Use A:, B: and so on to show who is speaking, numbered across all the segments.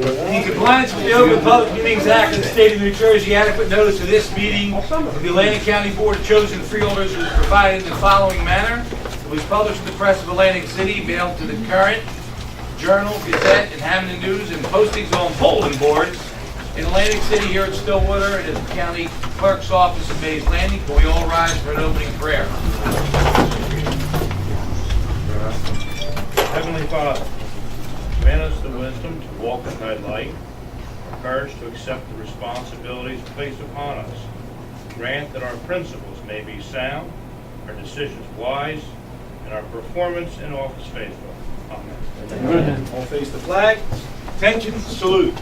A: In compliance with the Open Public Meetings Act of the State of New Jersey, adequate notice of this meeting of the Atlantic County Board of Chosen Freeholders was provided in the following manner. It was published in the Press of Atlantic City, mailed to the Current, Journal, Gazette, and Hamden News, and postings on bulletin boards in Atlantic City, here at Stillwater, and at the County Clerk's Office in Mays Landing. Can we all rise for an opening prayer?
B: Heavenly Father, grant us the wisdom to walk in thy light, the courage to accept the responsibilities placed upon us. Grant that our principles may be sound, our decisions wise, and our performance in office faithful. Amen.
A: All face the flag. Attention, salute.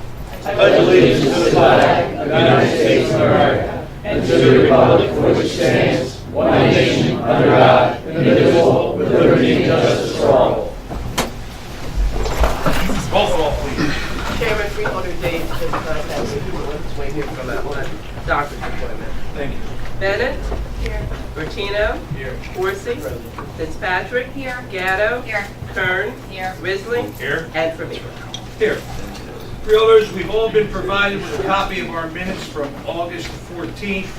C: I pledge allegiance to the flag of the United States of America and to the republic for which stands one nation under God, indivisible, with liberty and justice for all.
A: Roll call, please.
D: Chairman Freeholder Dave just contacted me. Wait here from that one doctor's appointment.
A: Thank you.
D: Bennett. Here. Bertino.
A: Here.
D: Horsey. Fitzpatrick. Here. Gatto. Here. Kern. Here. Risley.
A: Here.
D: And Formiga.
A: Here. Freeholders, we've all been provided with a copy of our minutes from August 14th.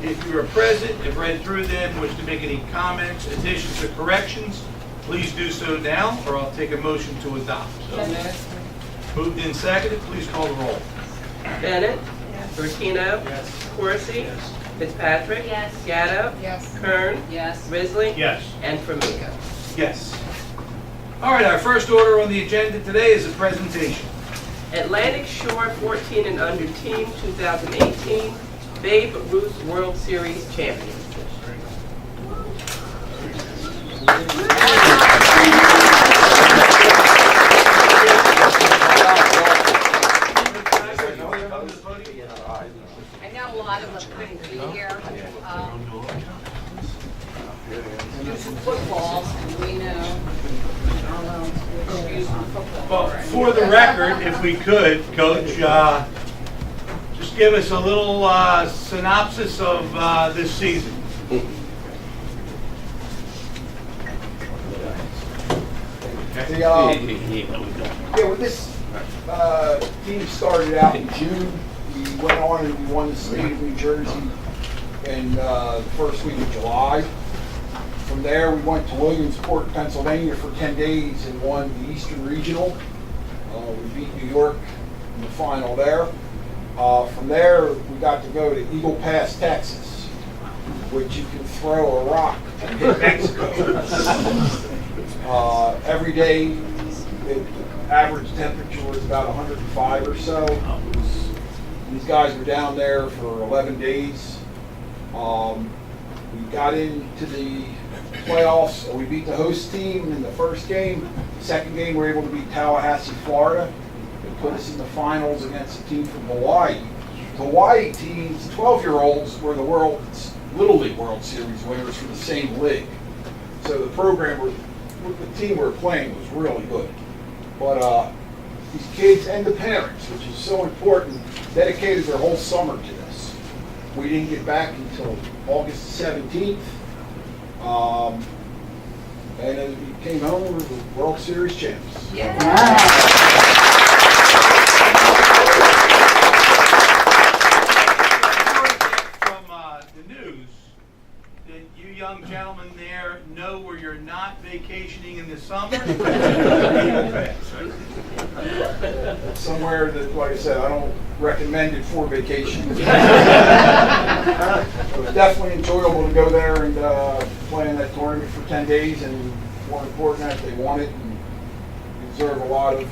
A: If you are present, have read through them, wish to make any comments, additions, or corrections, please do so now, or I'll take a motion to adopt. Moved and seconded, please call the roll.
D: Bennett. Yes. Bertino.
A: Yes.
D: Horsey.
A: Yes.
D: Fitzpatrick.
E: Yes.
D: Gatto.
E: Yes.
D: Kern.
E: Yes.
D: Risley.
B: Yes.
D: And Formiga.
A: Yes. All right, our first order on the agenda today is a presentation.
D: Atlantic Shore 14 and under team 2018 Babe Ruth World Series champion.
E: I know a lot of us couldn't be here. Do some football, and we know.
A: Well, for the record, if we could, Coach, just give us a little synopsis of this season.
F: When this team started out in June, we went on and we won the state of New Jersey in the first week of July. From there, we went to Williamsport, Pennsylvania for 10 days and won the Eastern Regional. We beat New York in the final there. From there, we got to go to Eagle Pass, Texas, which you can throw a rock and hit Mexico. Every day, the average temperature was about 105 or so. These guys were down there for 11 days. We got into the playoffs. We beat the host team in the first game. The second game, we were able to beat Tallahassee, Florida. It put us in the finals against a team from Hawaii. The Hawaii teams, 12-year-olds, were the Little League World Series winners for the same league. So the program, the team we were playing was really good. But these kids and the parents, which is so important, dedicated their whole summer to this. We didn't get back until August 17th. And as we came home, we were the World Series champs.
E: Yeah.
A: From the news, did you young gentlemen there know where you're not vacationing in the summer?
F: Somewhere that, like I said, I don't recommend it for vacation. It was definitely enjoyable to go there and play in that tournament for 10 days, and more important that they won it and deserve a lot of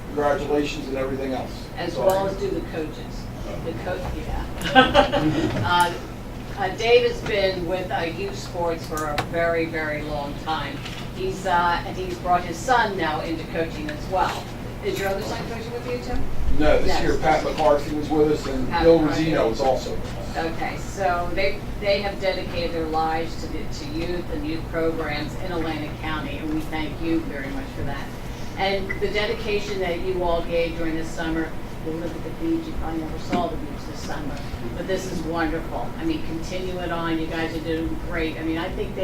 F: congratulations and everything else.
E: As well as do the coaches. The coach, yeah. Dave has been with youth sports for a very, very long time. He's brought his son now into coaching as well. Is your other son coaching with you too?
F: No, this
E: Yes.
F: year Pat McCarthy was with us, and
E: Pat
F: Bill
E: McCarthy.
F: Rosino was also with us.
E: Okay, so they have dedicated their lives to youth and youth programs in Atlantic County, and we thank you very much for that. And the dedication that you all gave during this summer, you live at the beach, you probably never saw the beach this summer, but this is wonderful. I mean, continue it on, you guys are doing great. I mean, I think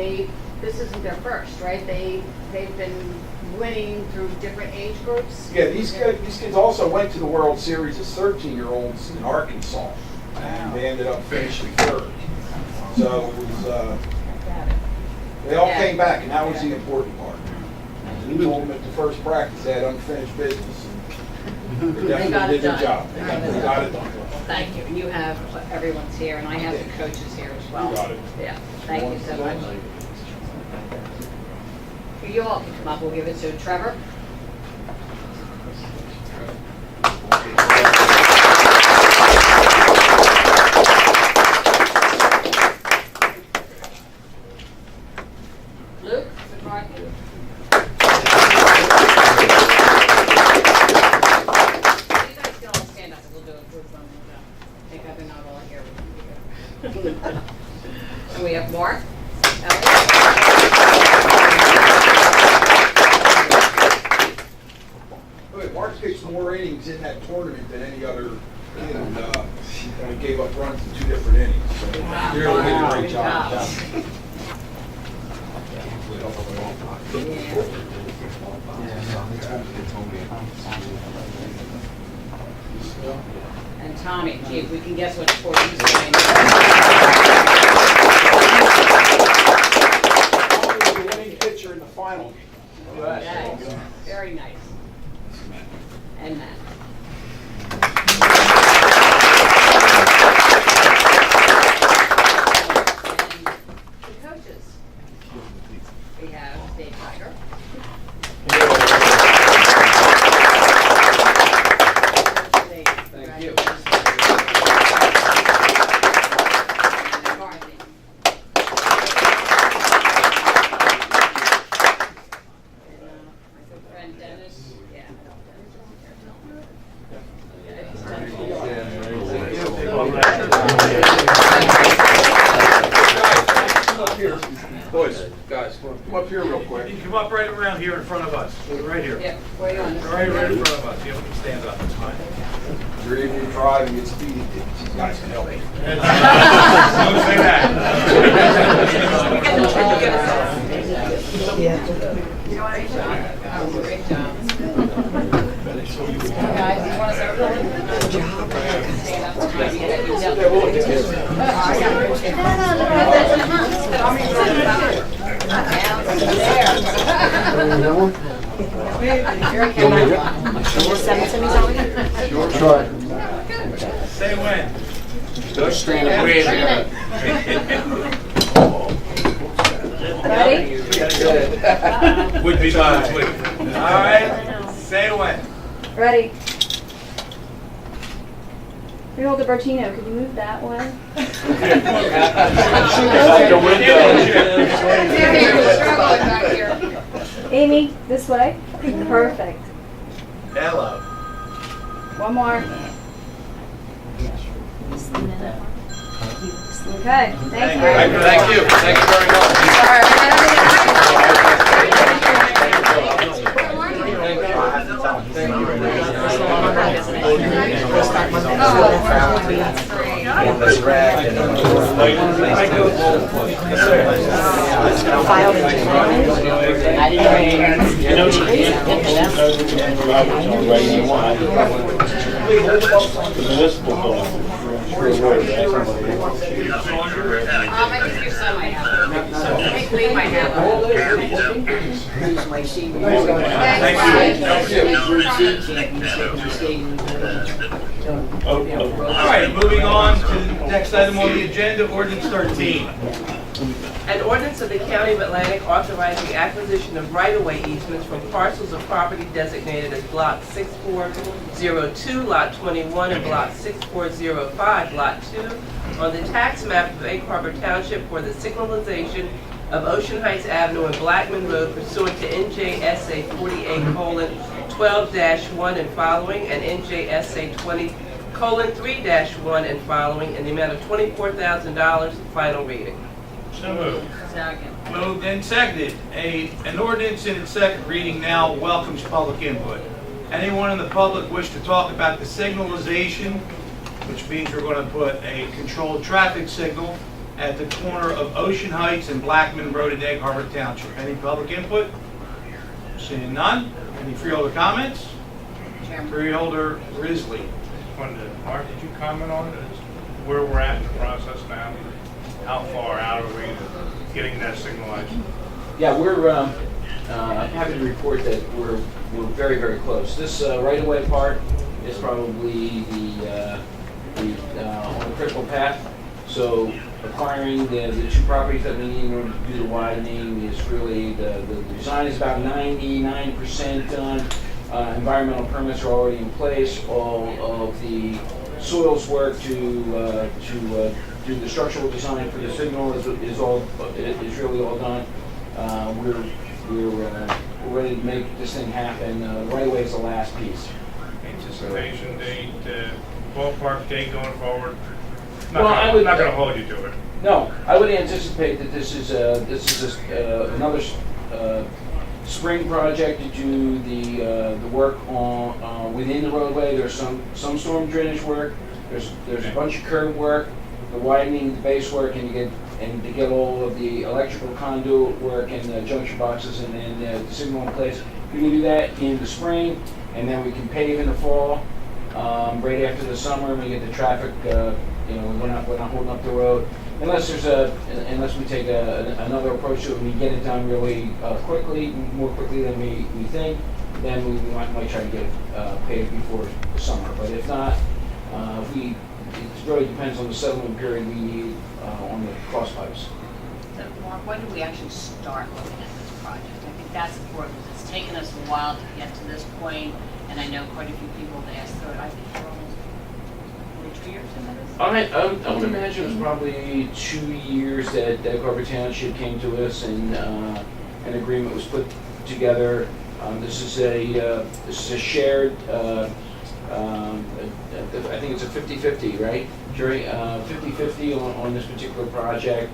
E: this isn't their first, right? They've been winning through different age groups?
F: Yeah, these kids also went to the World Series as 13-year-olds in Arkansas, and they ended up finishing third. So it was, they all came back, and that was the important part. We told them at the first practice they had unfinished business. And they definitely did their job. They got it done.
E: Thank you. And you have, everyone's here, and I have the coaches here as well.
F: You got it.
E: Yeah, thank you so much. You all can come up, we'll give it to Trevor. Luke, good morning. You guys can all stand up, we'll do a group one. I think they're not all here. And we have Mark.
F: Mark pitched more innings in that tournament than any other kid, and only gave up runs in 2 different innings. So he really did a great job.
E: And Tommy, gee, if we can guess what sport he's playing.
F: Tommy was the winning pitcher in the final.
E: Nice. Very nice. And Matt. And the coaches. We have Dave Tiger. Thank you. McCarthy. And my good friend Dennis. Yeah, I know
F: Guys, come up here real quick.
A: You can come up right around here in front of us, right here.
E: Yeah, where are you on this?
A: Right in front of us, you can stand up, it's fine.
F: You're able to drive and get speed, you guys can help me.
A: Don't say that.
E: Great job. Guys, you want to start rolling? Good job. Stand up.
A: Say when.
G: Ready?
A: Would be mine, would. All right, say when.
G: Ready. Freeholder Bertino, could you move that way? Amy, this way. Perfect.
A: Hello.
G: One more. Okay, thank you.
A: Thank you. Thank you very much.
E: I think your son might have it. I think Lee might have it.
A: All right, moving on to the next item on the agenda, ordinance 13.
D: An ordinance of the County of Atlantic authorizing acquisition of right-of-way easements from parcels of property designated as Block 6402, Lot 21, and Block 6405, Lot 2, on the tax map of Egg Harbor Township for the signalization of Ocean Heights Avenue and Blackman Road pursuant to NJSA 48:12-1 and following, and NJSA 20:3-1 and following, in the amount of $24,000, final reading.
A: So moved.
E: Second.
A: Moved and seconded. An ordinance in its second reading now welcomes public input. Anyone in the public wish to talk about the signalization, which means we're going to put a controlled traffic signal at the corner of Ocean Heights and Blackman Road in Egg Harbor Township. Any public input? Seeing none, any freeholder comments?
E: Chairman.
A: Freeholder Risley.
B: Mark, did you comment on it, as where we're at in the process now? How far out are we getting that signalized?
C: Yeah, we're, I'm happy to report that we're very, very close. This right-of-way part is probably on the critical path. So acquiring the two properties that we need in order to do the widening is really, the design is about 99% done. Environmental permits are already in place. All of the soils work to do the structural design for the signal is really all done. We're ready to make this thing happen. Right away is the last piece.
B: Anticipation date, ballpark date going forward?
C: Well, I would-
B: Not going to hold you to it.
C: No, I would anticipate that this is another spring project to do the work on within the roadway. There's some storm drainage work. There's a bunch of curb work, the widening, the base work, and to get all of the electrical conduit work and the junction boxes and then the signal in place. We can do that in the spring, and then we can pave in the fall. Right after the summer, we get the traffic. We're not holding up the road unless we take another approach to it and we get it done really quickly, more quickly than we think. Then we might try to get it paved before the summer. But if not, it really depends on the settlement period we need on the cross pipes.
E: So, Mark, when do we actually start looking at this project? I think that's important, because it's taken us a while to get to this point, and I know quite a few people have asked for it. I think we're almost 2 years into this.
C: I would imagine it was probably 2 years that Carver Township came to us and an agreement was put together. This is a shared. I think it's a 50-50, right, Jerry? 50-50 on this particular project,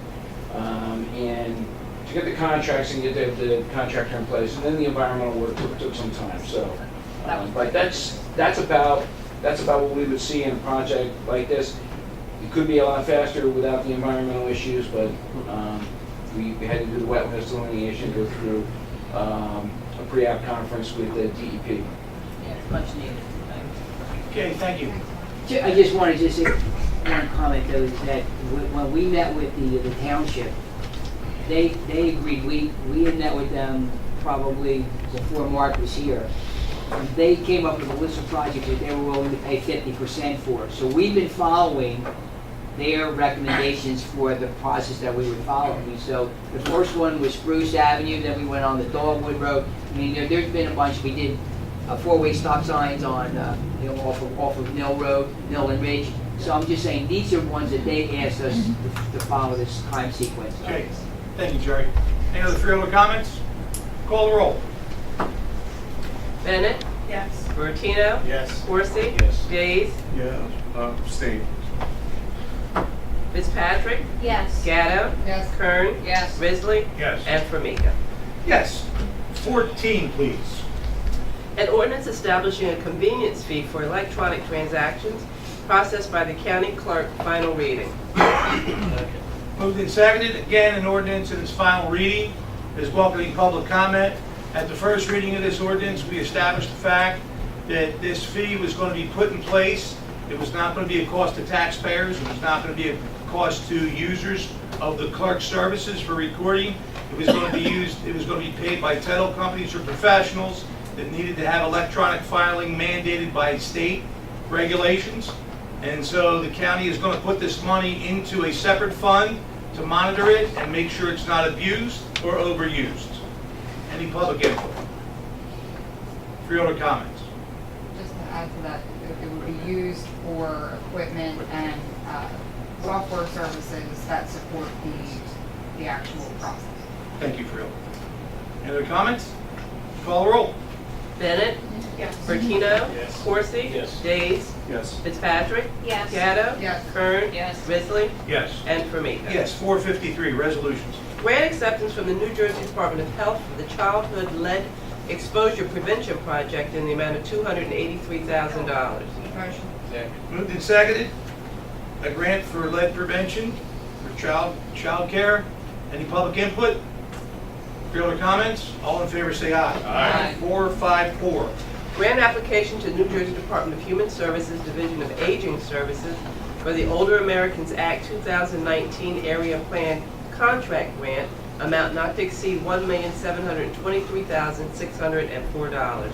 C: and to get the contracts and get the contractor in place, and then the environmental work took some time. So, but that's about what we would see in a project like this. It could be a lot faster without the environmental issues, but we had to do the wetlands delineation, go through a pre-app conference with the DEP.
E: Yeah, it's much needed.
A: Okay, thank you.
H: I just wanted to say one comment though, is that when we met with the township, they agreed, we had met with them probably before Mark was here. They came up with a list of projects that they were willing to pay 50% for. So we've been following their recommendations for the process that we were following. So the first one was Spruce Avenue, then we went on the Dogwood Road. I mean, there's been a bunch. We did 4-way stop signs on, off of Mill Road, Mill and Ridge. So I'm just saying, these are ones that they asked us to follow this time sequence.
A: Okay, thank you, Jerry. Any other freeholder comments? Call the roll.
D: Bennett?
E: Yes.
D: Bertino?
B: Yes.
D: Horsey?
B: Yes.
D: Days?
B: Yeah. Abstain.
D: Fitzpatrick?
G: Yes.
D: Gatto?
E: Yes.
D: Kern?
E: Yes.
D: Risley?
B: Yes.
D: And Formica.
A: Yes. 14, please.
D: An ordinance establishing a convenience fee for electronic transactions processed by the county clerk, final reading.
A: Moved and seconded. Again, an ordinance in its final reading is welcoming public comment. At the first reading of this ordinance, we established the fact that this fee was going to be put in place. It was not going to be a cost to taxpayers. It was not going to be a cost to users of the clerk's services for recording. It was going to be used. It was going to be paid by title companies or professionals that needed to have electronic filing mandated by state regulations. And so the county is going to put this money into a separate fund to monitor it and make sure it's not abused or overused. Any public input? Freeholder comments?
I: Just to add to that, it would be used for equipment and software services that support the actual process.
A: Thank you, Freeholder. Any other comments? Call the roll.
D: Bennett?
E: Yes.
D: Bertino?
B: Yes.
D: Horsey?
B: Yes.
D: Days?
B: Yes.
D: Fitzpatrick?
G: Yes.
D: Gatto?
I: Yes.
D: Kern?
E: Yes.
D: Risley?
B: Yes.
D: And Formica.
A: Yes, 453, resolutions.
D: Grant acceptance from the New Jersey Department of Health for the Childhood Lead Exposure Prevention Project in the amount of $283,000.
I: Motion.
A: Moved and seconded. A grant for lead prevention for child care. Any public input? Freeholder comments? All in favor say aye.
B: Aye.
A: 454.
D: Grant application to New Jersey Department of Human Services, Division of Aging Services for the Older Americans Act 2019 Area Plan Contract Grant, amount not to exceed $1,723,604.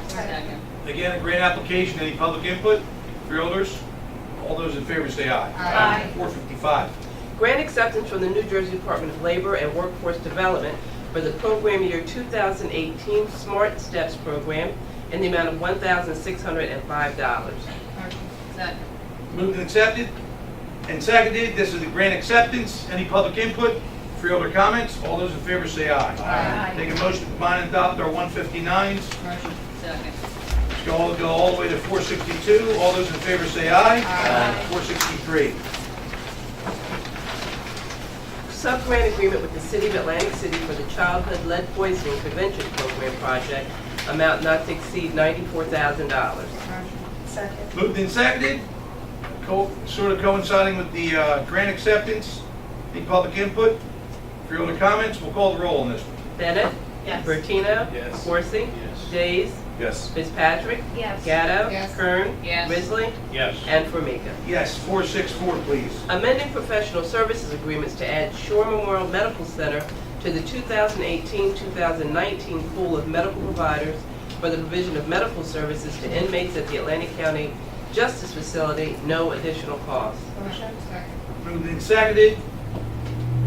E: Second.
A: Again, a grant application. Any public input? Freeholders? All those in favor say aye.
I: Aye.
A: 455.
D: Grant acceptance from the New Jersey Department of Labor and Workforce Development for the program year 2018 Smart Steps program in the amount of $1,605.
E: Second.
A: Moved and accepted and seconded. This is the grant acceptance. Any public input? Freeholder comments? All those in favor say aye.
I: Aye.
A: Take a motion to combine and adopt our 159s.
E: Second.
A: Go all the way to 462. All those in favor say aye.
I: Aye.
A: 463.
D: Sub-grant agreement with the City of Atlantic City for the Childhood Lead Poisoning Prevention Program project, amount not to exceed $94,000.
A: Moved and seconded. Sort of coinciding with the grant acceptance. Any public input? Freeholder comments? We'll call the roll on this one.
D: Bennett?
E: Yes.
D: Bertino?
A: Yes.
D: Corsi?
A: Yes.
D: Days?
A: Yes.
D: Fitzpatrick?
G: Yes.
D: Gatto?
I: Yes.
D: Kern?
E: Yes.
D: Risley?
B: Yes.
D: And Formica.
A: Yes. 464, please.
D: Amending professional services agreements to add Shore Memorial Medical Center to the 2018-2019 pool of medical providers for the provision of medical services to inmates at the Atlantic County Justice Facility, no additional cost.
A: Moved and seconded.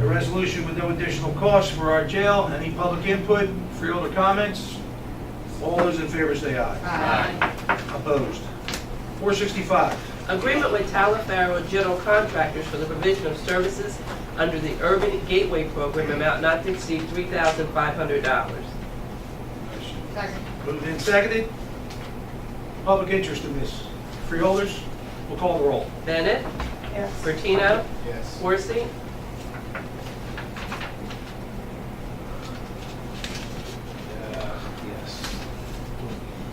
A: A resolution with no additional cost for our jail. Any public input? Freeholder comments? All those in favor say aye.
I: Aye.
A: Opposed? 465.
D: Agreement with Talaferro General Contractors for the provision of services under the Urban Gateway Program, amount not to exceed $3,500.
I: Second.
A: Moved and seconded. Public interest in this. Freeholders? We'll call the roll.
D: Bennett?
G: Yes.
D: Bertino?
A: Yes.
D: Corsi?
A: Yes.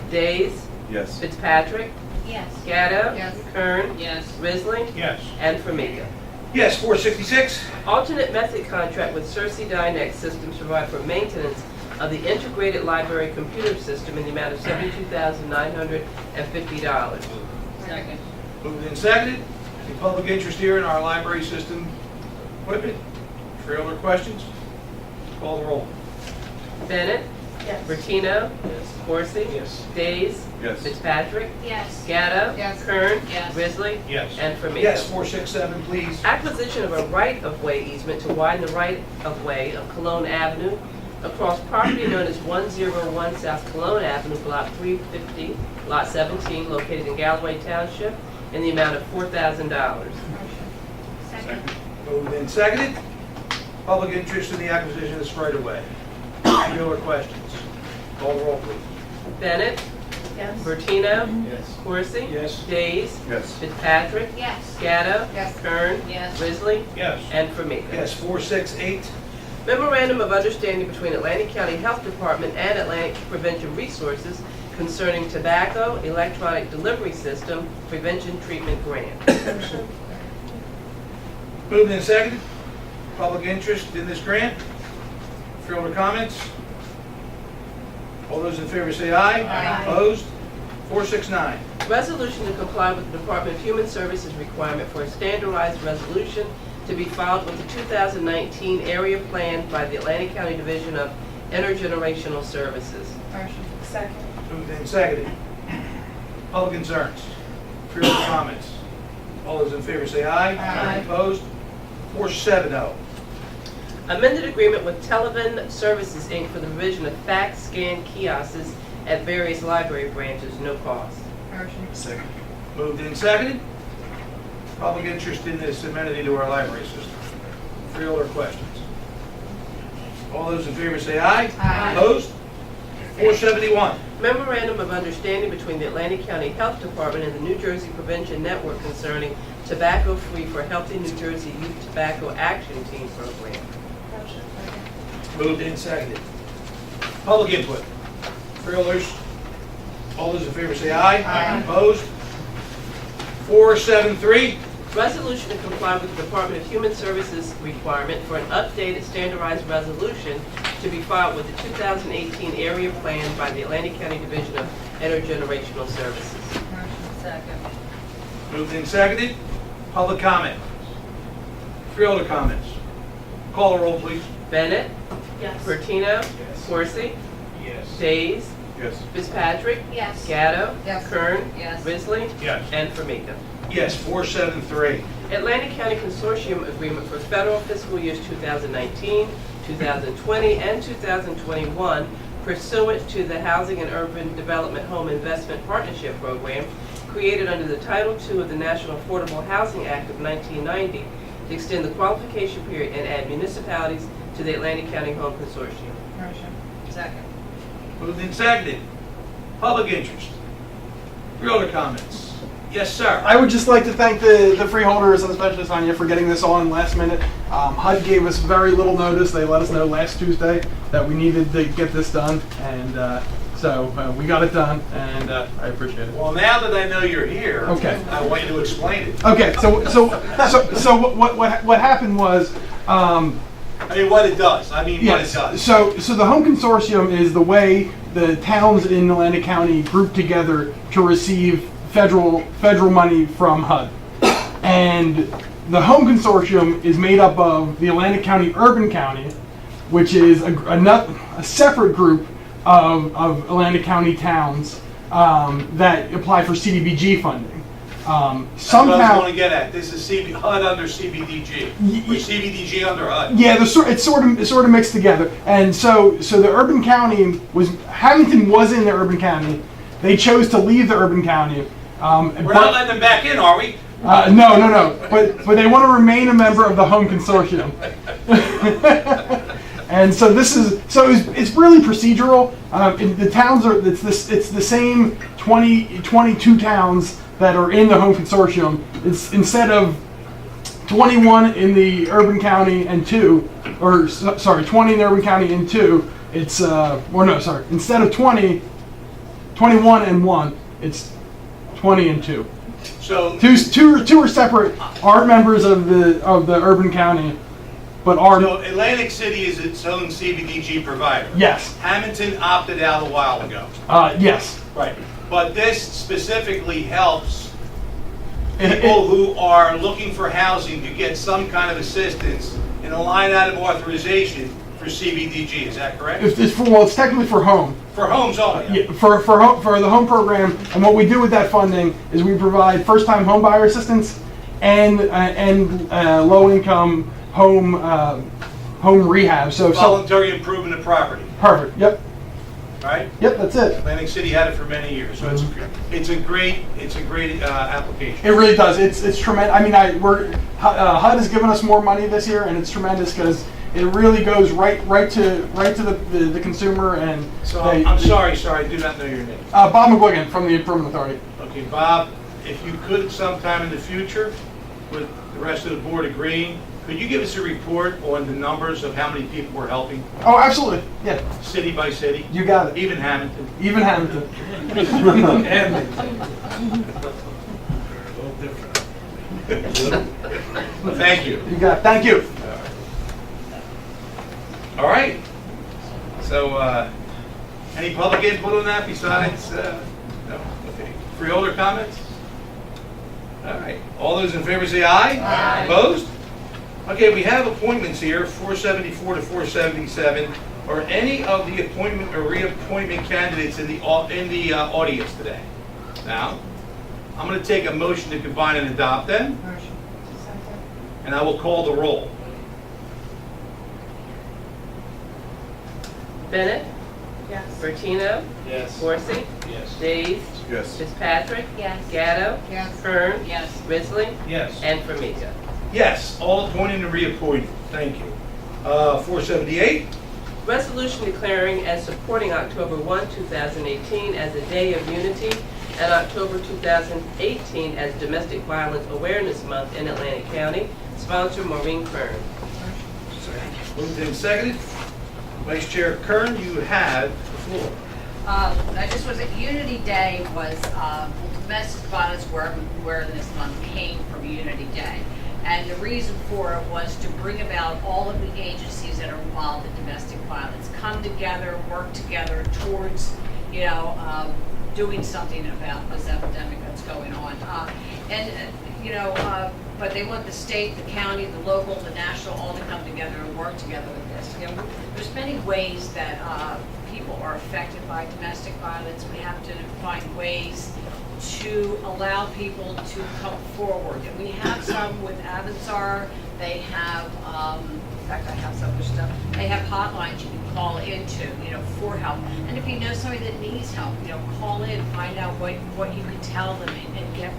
D: Days?
A: Yes.
D: Fitzpatrick?
G: Yes.
D: Gatto?
I: Yes.
D: Kern?
E: Yes.
D: Risley?
B: Yes.
D: And Formica.
A: Yes, 466.
D: Alternate method contract with Cersei Dynex Systems to provide for maintenance of the integrated library computer system in the amount of $72,950.
E: Second.
A: Moved and seconded. Any public interest here in our library system equipment? Freeholder questions? Call the roll.
D: Bennett?
G: Yes.
D: Bertino?
A: Yes.
D: Corsi?
A: Yes.
D: Days?
A: Yes.
D: Fitzpatrick?
G: Yes.
D: Gatto?
I: Yes.
D: Kern?
E: Yes.
D: Risley?
B: Yes.
D: And Formica.
A: Yes, 467, please.
D: Acquisition of a right-of-way easement to widen the right-of-way of Cologne Avenue across property known as 101 South Cologne Avenue, Block 350, Lot 17, located in Galloway Township, in the amount of $4,000.
G: Second.
A: Moved and seconded. Public interest in the acquisition of this right away. Freeholder questions? Call the roll, please.
D: Bennett?
G: Yes.
D: Bertino?
A: Yes.
D: Corsi?
A: Yes.
D: Days?
A: Yes.
D: Fitzpatrick?
G: Yes.
D: Gatto?
I: Yes.
D: Kern?
E: Yes.
D: Risley?
B: Yes.
D: And Formica.
A: Yes, 468.
D: Memorandum of Understanding between Atlantic County Health Department and Atlantic Prevention Resources concerning tobacco electronic delivery system prevention treatment grant.
A: Moved and seconded. Public interest in this grant? Freeholder comments? All those in favor say aye.
I: Aye.
A: Opposed? 469.
D: Resolution to comply with the Department of Human Services requirement for a standardized resolution to be filed with the 2019 area plan by the Atlantic County Division of Intergenerational Services.
G: Second.
A: Moved and seconded. Public concerns? Freeholder comments? All those in favor say aye.
I: Aye.
A: Opposed? 470.
D: Amended agreement with Televen Services, Inc. for the provision of fax scan kiosks at various library branches, no cost.
A: Second. Moved and seconded. Public interest in this amenity to our library system. Freeholder questions? All those in favor say aye.
I: Aye.
A: Opposed? 471.
D: Memorandum of Understanding between the Atlantic County Health Department and the New Jersey Prevention Network concerning tobacco-free for Healthy New Jersey Youth Tobacco Action Team program.
A: Moved and seconded. Public input. Freeholders? All those in favor say aye.
I: Aye.
A: Opposed? 473.
D: Resolution to comply with the Department of Human Services requirement for an updated standardized resolution to to be filed with the 2018 area plan by the Atlantic County Division of Intergenerational Services.
G: Second.
A: Moved and seconded. Public comment. Freeholder comments. Call the roll, please.
D: Bennett,
G: Yes.
D: Bertino, Corsi,
B: Yes.
D: Days,
A: Yes.
D: Fitzpatrick,
G: Yes.
D: Gatto,
I: Yes.
D: Kern,
G: Yes.
D: Risley,
B: Yes.
D: and Formica.
A: Yes, 473.
D: Atlantic County Consortium Agreement for federal fiscal years 2019, 2020, and 2021 pursuant to the Housing and Urban Development Home Investment Partnership Program created under the Title II of the National Affordable Housing Act of 1990 to extend the qualification period and add municipalities to the Atlantic County Home Consortium.
I: Motion.
G: Second.
A: Moved and seconded. Public interest. Freeholder comments. Yes, sir.
J: I would just like to thank the freeholders and especially Sonia for getting this on last minute. HUD gave us very little notice. They let us know last Tuesday that we needed to get this done, and so we got it done, and I appreciate it.
A: Well, now that I know you're here,
J: Okay.
A: I want you to explain it.
J: Okay, so what happened was.
A: I mean, what it does. I mean, what it does.
J: So the home consortium is the way the towns in Atlantic County group together to receive federal money from HUD. And the home consortium is made up of the Atlantic County Urban County, which is a separate group of Atlantic County towns that apply for CDBG funding.
A: That's what I was going to get at. This is HUD under CBDG, or CBDG under HUD.
J: Yeah, it's sort of mixed together. And so the urban county Hamilton was in the urban county. They chose to leave the urban county.
A: We're not letting them back in, are we?
J: No. But they want to remain a member of the home consortium. And so it's really procedural. The towns it's the same 22 towns that are in the home consortium. It's instead of 21 in the urban county and 20 in the urban county and 2, it's instead of 20, 21 and 1, it's 20 and 2.
A: So
J: Two are separate, aren't members of the urban county, but are.
A: So Atlantic City is its own CBDG provider.
J: Yes.
A: Hamilton opted out a while ago.
J: Yes.
A: Right. But this specifically helps people who are looking for housing to get some kind of assistance in a line item authorization for CBDG. Is that correct?
J: It's technically for home.
A: For homes only.
J: Yeah, for the home program, and what we do with that funding is we provide first-time home buyer assistance and low-income home rehab. So
A: Voluntary improvement of property.
J: Perfect. Yep.
A: Right.
J: Yep. That's it.
A: Atlantic City had it for many years, so it's a great application.
J: It really does. It's tremendous. I mean, HUD has given us more money this year, and it's tremendous because it really goes right to the consumer. And
A: So I'm sorry, I do not know your name.
J: Bob McGuigan from the Improvement Authority.
A: Okay, Bob, if you could sometime in the future, with the rest of the board agreeing, could you give us a report on the numbers of how many people we're helping,
J: Oh, absolutely. Yeah,
A: city by city,
J: you got it.
A: even Hamilton?
J: Even Hamilton.
A: Thank you.
J: You got it. Thank you.
A: All right. So, any public input on that besides, no? Okay. Freeholder comments? All right. All those in favor say aye.
G: Aye.
A: Opposed? Okay, we have appointments here, 474 to 477. Are any of the appointment or reappointment candidates in the audience today? Now, I'm going to take a motion to combine and adopt them,
I: Motion.
A: and I will call the roll.
D: Bennett,
G: Yes.
D: Bertino,
B: Yes.
D: Corsi,
B: Yes.
D: Days,
F: Yes.
D: Fitzpatrick,
G: Yes.
D: Gatto,
I: Yes.
D: Kern,
E: Yes.
D: Risley,
B: Yes.
D: and Formica.
A: Yes, all appointed and reappointed. Thank you. 478.
D: Resolution declaring and supporting October 1, 2018 as a Day of Unity and October 2018 as Domestic Violence Awareness Month in Atlantic County. Sponsor Maureen Kern.
A: Moved and seconded. Vice Chair Kern, you have the floor.
E: I just was at Unity Day was Domestic Violence Awareness Month came from Unity Day. And the reason for it was to bring about all of the agencies that are involved in domestic violence, come together, work together towards, doing something about this epidemic that's going on. But they want the state, the county, the local, the national, all to come together and work together with this. There's many ways that people are affected by domestic violence. We have to find ways to allow people to come forward. And we have some with Avatar. They have, in fact, I have some other stuff. They have hotlines you can call into, for help. And if you know somebody that needs help, call in, find out what you can tell them and get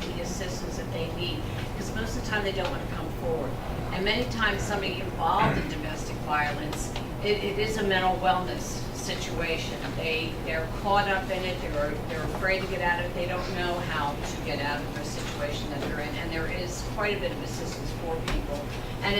E: the assistance that they need. Because most of the time they don't want to come forward. And many times somebody involved in domestic violence, it is a mental wellness situation. They're caught up in it. They're afraid to get out of it. They don't know how to get out of the situation that they're in. And there is quite a bit of assistance for people. And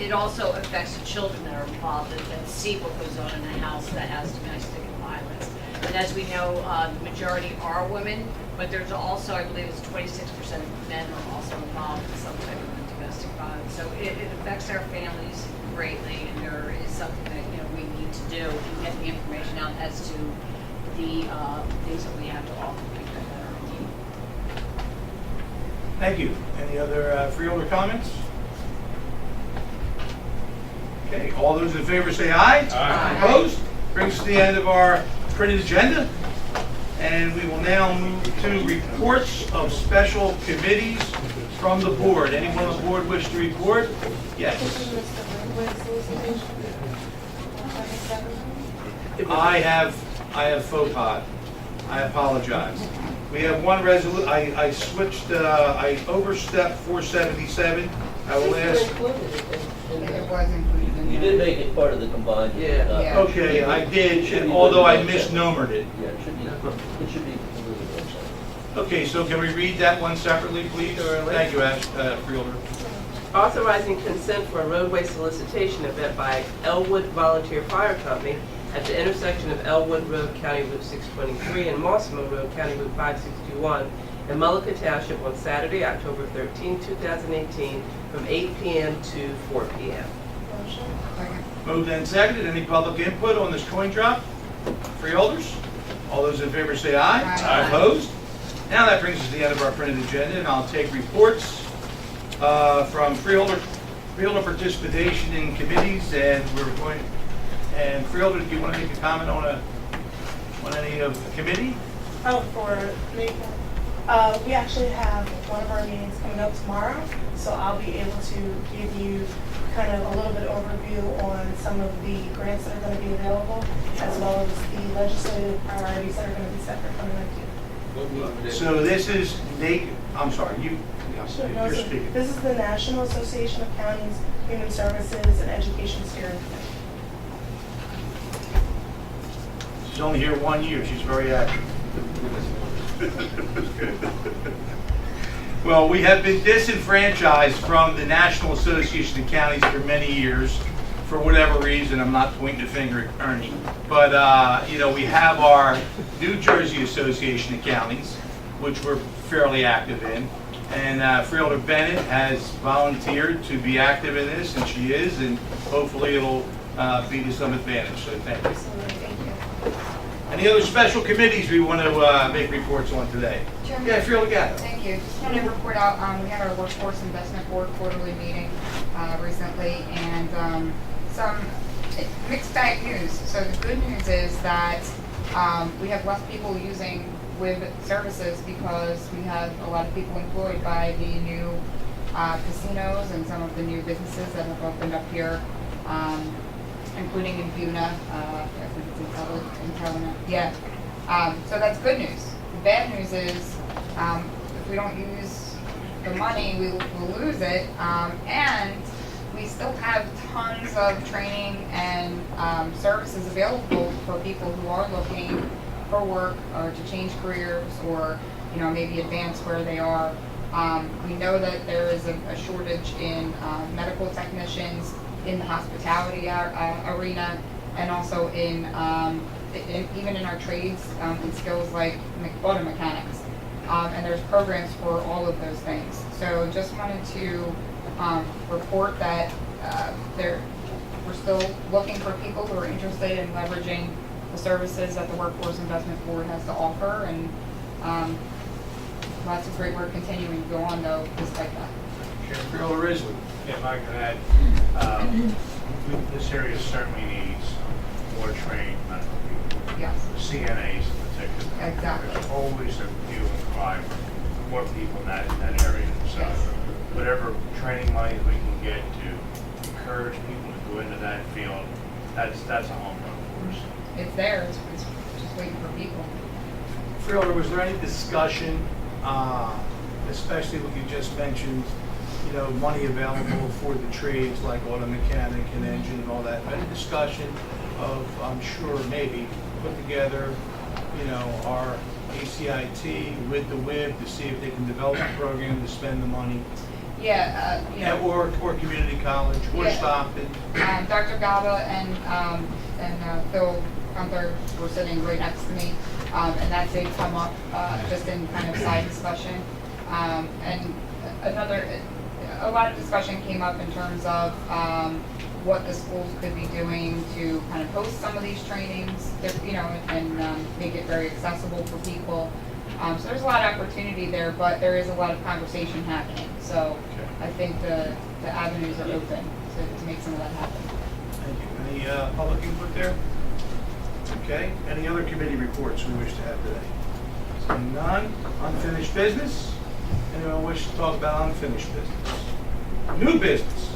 E: it also affects the children that are involved that see what goes on in a house that has domestic violence. And as we know, the majority are women, but there's also, I believe it's 26% of men are also involved in some type of domestic violence. So it affects our families greatly, and there is something that we need to do and get the information out as to the things that we have to offer people that are in need.
A: Thank you. Any other freeholder comments? Okay, all those in favor say aye.
B: Aye.
A: Opposed? Brings us to the end of our printed agenda. And we will now move to reports of special committees from the board. Anyone on the board wish to report? Yes. I have faux pas. I apologize. We have one resolution. I switched. I overstepped 477. I will ask.
I: It was included in
K: You
I: there.
K: did make it part of the combined.
D: Yeah.
A: Okay, I did, although I misnomered it.
K: Yeah, it should be.
A: Okay, so can we read that one separately, please?
D: Surely.
A: Thank you, Ash, Freeholder.
D: Authorizing consent for a roadway solicitation event by Elwood Volunteer Fire Company at the intersection of Elwood Road, County Route 623, and Mossimo Road, County Route 561, in Mullica Township on Saturday, October 13, 2018, from 8 p.m. to 4 p.m.
I: Second.
A: Moved and seconded. Any public input on this coin drop? Freeholders? All those in favor say aye.
I: Aye.
A: Opposed? Now that brings us to the end of our printed agenda, and I'll take reports from freeholder participation in committees, and Freeholder, do you want to make a comment on any of the committee?
G: Oh, for me, we actually have one of our meetings coming up tomorrow, so I'll be able to give you kind of a little bit of overview on some of the grants that are going to be available, as well as the legislative priorities that are going to be set for 2019.
A: So this is I'm sorry,
G: Sure, no,
A: you're
G: so
A: speaking.
G: this is the National Association of Counties Human Services and Education Steering Committee.
A: She's only here 1 year. She's very active. Well, we have been disenfranchised from the National Association of Counties for many years, for whatever reason. I'm not pointing the finger at Ernie. But, we have our New Jersey Association of Counties, which we're fairly active in. And Freeholder Bennett has volunteered to be active in this, and she is, and hopefully it'll be to some advantage. So thank you.
G: Absolutely, thank you.
A: Any other special committees we want to make reports on today?
I: Chairman?
A: Yeah, Freeholder Gatto.
I: Thank you. Just want to report out, we had our Workforce Investment Board quarterly meeting recently, and some mixed bag news. So the good news is that we have less people using WIB services because we have a lot of people employed by the new casinos and some of the new businesses that have opened up here, including in Buna. I think it's in Helena. Yeah. So that's good news. The bad news is if we don't use the money, we'll lose it. And we still have tons of training and services available for people who are looking for work or to change careers or maybe advance where they are. We know that there is a shortage in medical technicians in the hospitality arena, and also in even in our trades and skills like auto mechanics. And there's programs for all of those things. So just wanted to report that we're still looking for people who are interested in leveraging the services that the Workforce Investment Board has to offer, and lots of great work continuing to go on though despite that.
A: Freeholder Risley.
B: If I could add, this area certainly needs more trained medical people.
I: Yes,
B: CNAs in particular.
I: Exactly.
B: There's always a hue and cry for more people in that area. So
I: Yes.
B: whatever training money we can get to encourage people to go into that field, that's a home run for us.
I: it's there, it's just waiting for people.
L: Freeholder, was there any discussion, especially what you just mentioned, you know, money available for the trades like auto mechanic and engine and all that? Any discussion of, I'm sure, maybe put together, you know, our ACIT with the WIB to see if they can develop a program to spend the money?
I: Yeah, you know.
L: Or community college, or
I: Yeah.
L: Stockton?
I: Dr. Gaba and Phil Gunther were sitting right next to me, and that did come up just in kind of side discussion. And a lot of discussion came up in terms of what the schools could be doing to kind of host some of these trainings, you know, and make it very accessible for people. So there's a lot of opportunity there, but there is a lot of conversation happening. So I think the avenues are open to make some of that happen.
L: Thank you. Any public input there? Okay. Any other committee reports we wish to have today? Seeing none. Unfinished business? Anyone wish to talk about unfinished business? New business?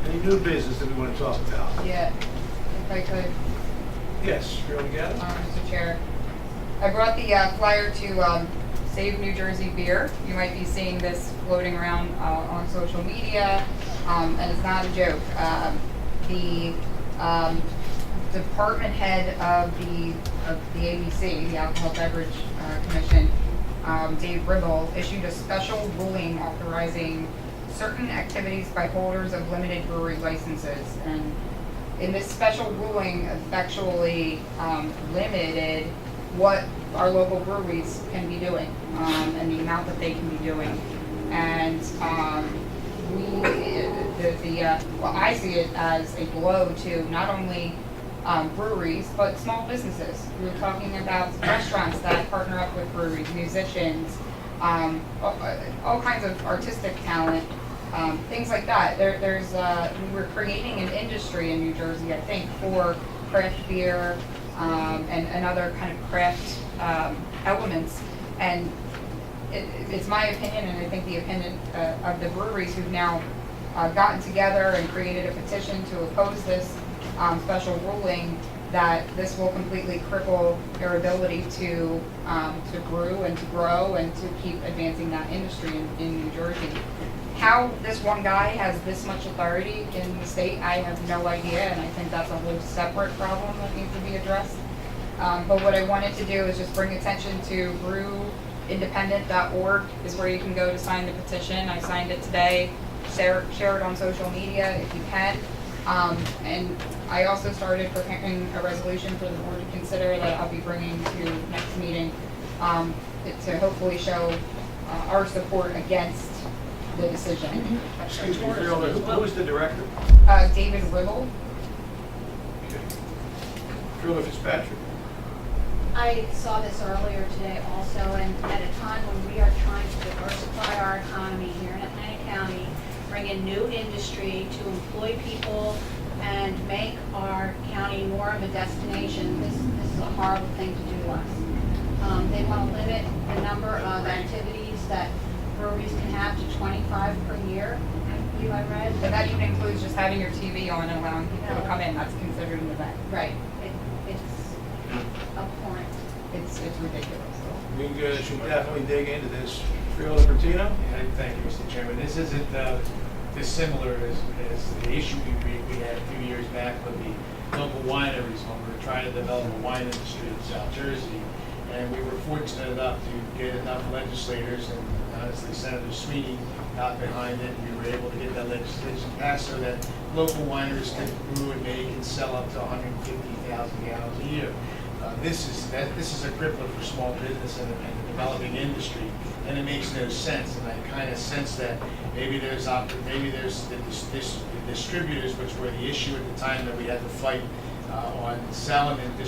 L: Any new business that we want to talk about?
I: Yeah, if I could,
L: Yes, Shirley Gaddis?
I: Mr. Chair. I brought the flyer to Save New Jersey Beer. You might be seeing this floating around on social media, and it's not a joke. The department head of the ABC, the Alcohol Beverage Commission, Dave Ribble, issued a special ruling authorizing certain activities by holders of limited brewery licenses. And in this special ruling, effectually limited what our local breweries can be doing and the amount that they can be doing. And well, I see it as a blow to not only breweries, but small businesses. We were talking about restaurants that partner up with breweries, musicians, all kinds of artistic talent, things like that. We're creating an industry in New Jersey, I think, for craft beer and other kind of craft elements. And it's my opinion, and I think the opinion of the breweries who've now gotten together and created a petition to oppose this special ruling, that this will completely cripple their ability to brew and to grow and to keep advancing that industry in New Jersey. How this one guy has this much authority in the state, I have no idea, and I think that's a whole separate problem that needs to be addressed. But what I wanted to do is just bring attention to brewindependent.org is where you can go to sign the petition. I signed it today. Share it on social media if you can. And I also started preparing a resolution for the board to consider that I'll be bringing to next meeting to hopefully show our support against the decision.
L: Excuse me, who is the director?
I: David Ribble.
L: Okay. Shirley Fitzpatrick?
M: I saw this earlier today also, and at a time when we are trying to diversify our economy here in Atlantic County, bring in new industry to employ people and make our county more of a destination, this is a horrible thing to do to us. They want to limit the number of activities that breweries can have to 25 per year. I read.
I: And that even includes just having your TV on and allowing people to come in. That's considered an event.
M: Right. It's abhorrent.
I: It's ridiculous.
L: We should definitely dig into this. Freeholder Bertino?
A: Yeah, thank you, Mr. Chairman. This isn't dissimilar as the issue we had a few years back with the local wineries when we were trying to develop a wine industry in South Jersey. And we were fortunate enough to get enough legislators, and honestly Senator Sweeney got behind it, and we were able to get that legislation passed so that local wineries can brew and make and sell up to 150,000 gallons a year. This is a crippler for small business and the developing industry, and it makes
N: makes no sense, and I kind of sense that maybe there's the distributors, which were the issue at the time that we had to fight on selling and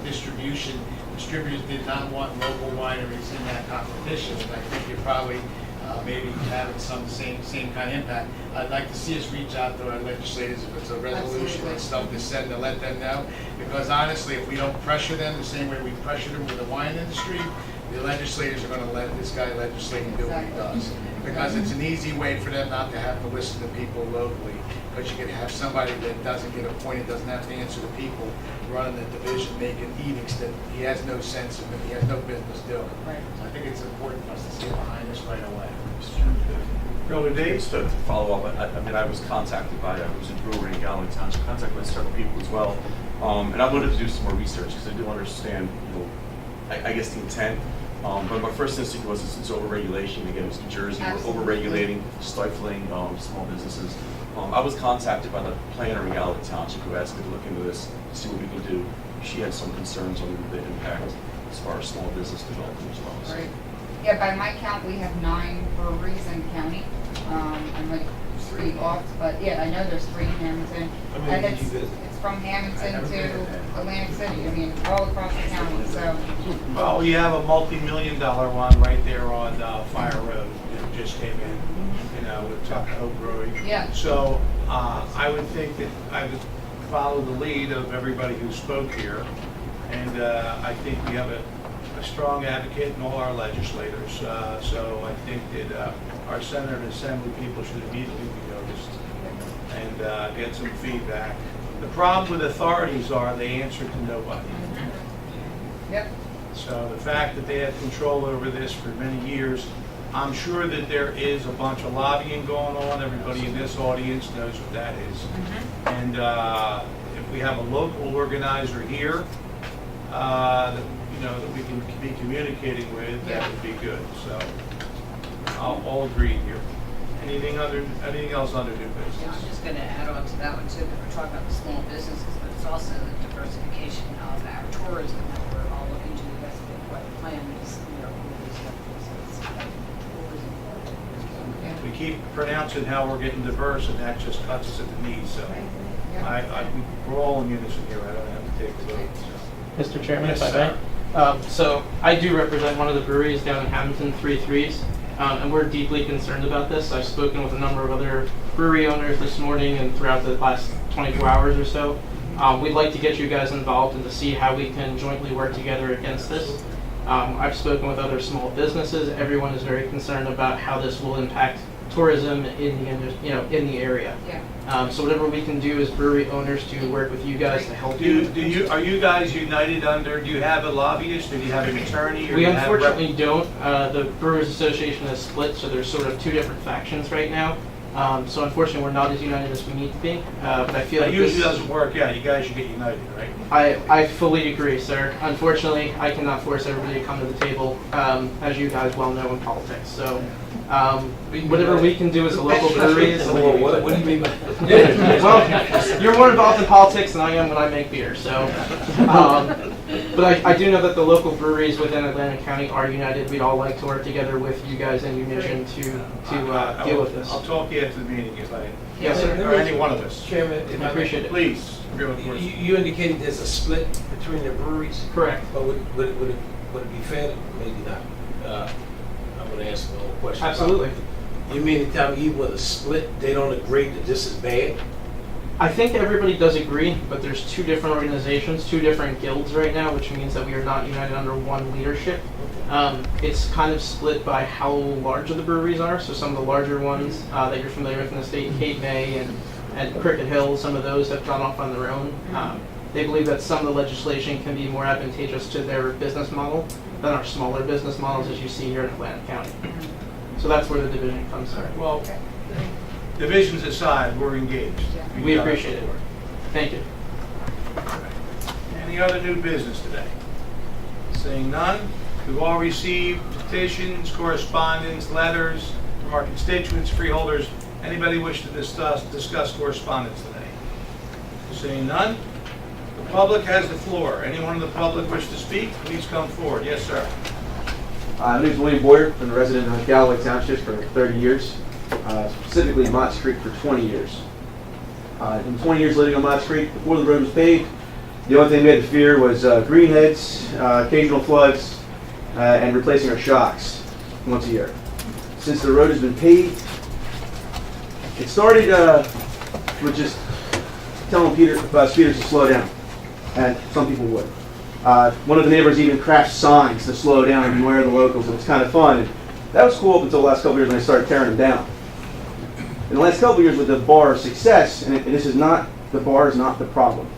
N: distribution. Distributors did not want local wineries in that competition, and I think you're probably maybe having some same kind of impact. I'd like to see us reach out to our legislators if it's a resolution and stuff to send to let them know, because honestly, if we don't pressure them the same way we pressured them with the wine industry, the legislators are going to let this guy legislate and do what he does. Because it's an easy way for them not to have to listen to people locally. Because you can have somebody that doesn't get appointed, doesn't have to answer to people, running the division, making edicts that he has no sense of, and he has no business doing.
D: Right.
N: So I think it's important for us to get behind this right away.
L: Freeholder Dave?
O: Just to follow up, I mean, I was contacted by, I was in brewery in Galloway Township, contacted by several people as well. And I wanted to do some more research because I do understand, you know, I guess the intent. But my first instinct was it's overregulation. Again, it was New Jersey, we're overregulating, stifling small businesses. I was contacted by the planner in Galloway Township who asked me to look into this, to see what we can do. She had some concerns on the impact as far as small business development as well. So.
I: Right. Yeah, by my count, we have 9 breweries in the county. I'm like 3 off, but yeah, I know there's 3 in Hamilton. And it's from Hamilton to Atlantic City. I mean, all across the county. So.
L: Well, you have a multi-million-dollar one right there on Fire Road that just came in, you know, with Tuckahoe Brewing.
I: Yeah.
L: So I would think that I would follow the lead of everybody who spoke here, and I think we have a strong advocate in all our legislators. So I think that our Senate and Assembly people should immediately be noticed and get some feedback. The problem with authorities are they answer to nobody.
I: Yep.
L: So the fact that they had control over this for many years, I'm sure that there is a bunch of lobbying going on. Everybody in this audience knows what that is. And if we have a local organizer here, that, you know, that we can be communicating with, that would be good. So all agreed here. Anything else under new business?
P: Yeah, I'm just going to add on to that one too, because we're talking about the small businesses, but it's also the diversification of our tourism that we're all looking to. That's a big plan is, you know, tourism.
L: We keep pronouncing how we're getting diverse, and that just cuts us at the knees. So we're all in unison here. I don't have to take the vote. So.
Q: Mr. Chairman,
L: Yes,
Q: if I may. So I do represent one of the breweries down in Hamilton, 3 Threes, and we're deeply concerned about this. I've spoken with a number of other brewery owners this morning and throughout the last 24 hours or so. We'd like to get you guys involved and to see how we can jointly work together against this. I've spoken with other small businesses. Everyone is very concerned about how this will impact tourism in the area.
I: Yeah.
Q: So whatever we can do as brewery owners to work with you guys to help you.
L: Are you guys united under? Do you have a lobbyist? Do you have an attorney? Or
Q: We unfortunately don't. The Brewers Association is split, so there's sort of 2 different factions right now. So unfortunately, we're not as united as we need to be. But I feel
L: That
Q: like
L: usually
Q: this,
L: doesn't work. Yeah, you guys should get united, right?
Q: I fully agree, sir. Unfortunately, I cannot force everybody to come to the table, as you guys well know in politics. So whatever we can do as a local breweries.
K: What do you mean by
Q: Well, you're more involved in politics than I am when I make beer. So, but I do know that the local breweries within Atlantic County are united. We'd all like to work together with you guys and Unition to deal with this.
L: I'll talk to you after the meeting if I.
Q: Yes, sir.
L: Or any one of us.
K: Chairman, if
Q: I appreciate it.
L: Please.
K: You indicated there's a split between the breweries.
Q: Correct.
K: But would it be fair? Maybe not. I'm going to ask the whole question.
Q: Absolutely.
K: You mean to tell me even with a split, they don't agree that this is bad?
Q: I think everybody does agree, but there's 2 different organizations, 2 different guilds right now, which means that we are not united under one leadership. It's kind of split by how large the breweries are. So some of the larger ones that you're familiar with in the state, Cape May and Cricket Hill, some of those have gone off on their own. They believe that some of the legislation can be more advantageous to their business model than our smaller business models, as you see here in Atlantic County. So that's where the division comes from.
L: Well, divisions aside, we're engaged.
Q: We appreciate it. Thank you.
L: Any other new business today? Seeing none, we've all received petitions, correspondence, letters from our constituents, freeholders. Anybody wish to discuss correspondence today? Seeing none, the public has the floor. Anyone in the public wish to speak, please come forward. Yes, sir.
R: My name is William Boyer. I've been a resident of Galloway Township for 30 years, specifically Mott's Creek for 20 years. In 20 years living on Mott's Creek, before the road was paved, the only thing we had to fear was greenheads, occasional floods, and replacing our shocks once a year. Since the road has been paved, it started with just telling speeders to slow down, and some people would. One of the neighbors even crashed signs to slow down and beware of the locals. It was kind of fun. And that was cool up until the last couple of years when they started tearing them down. In the last couple of years with the bar of success, and this is not, the bar is not the problem.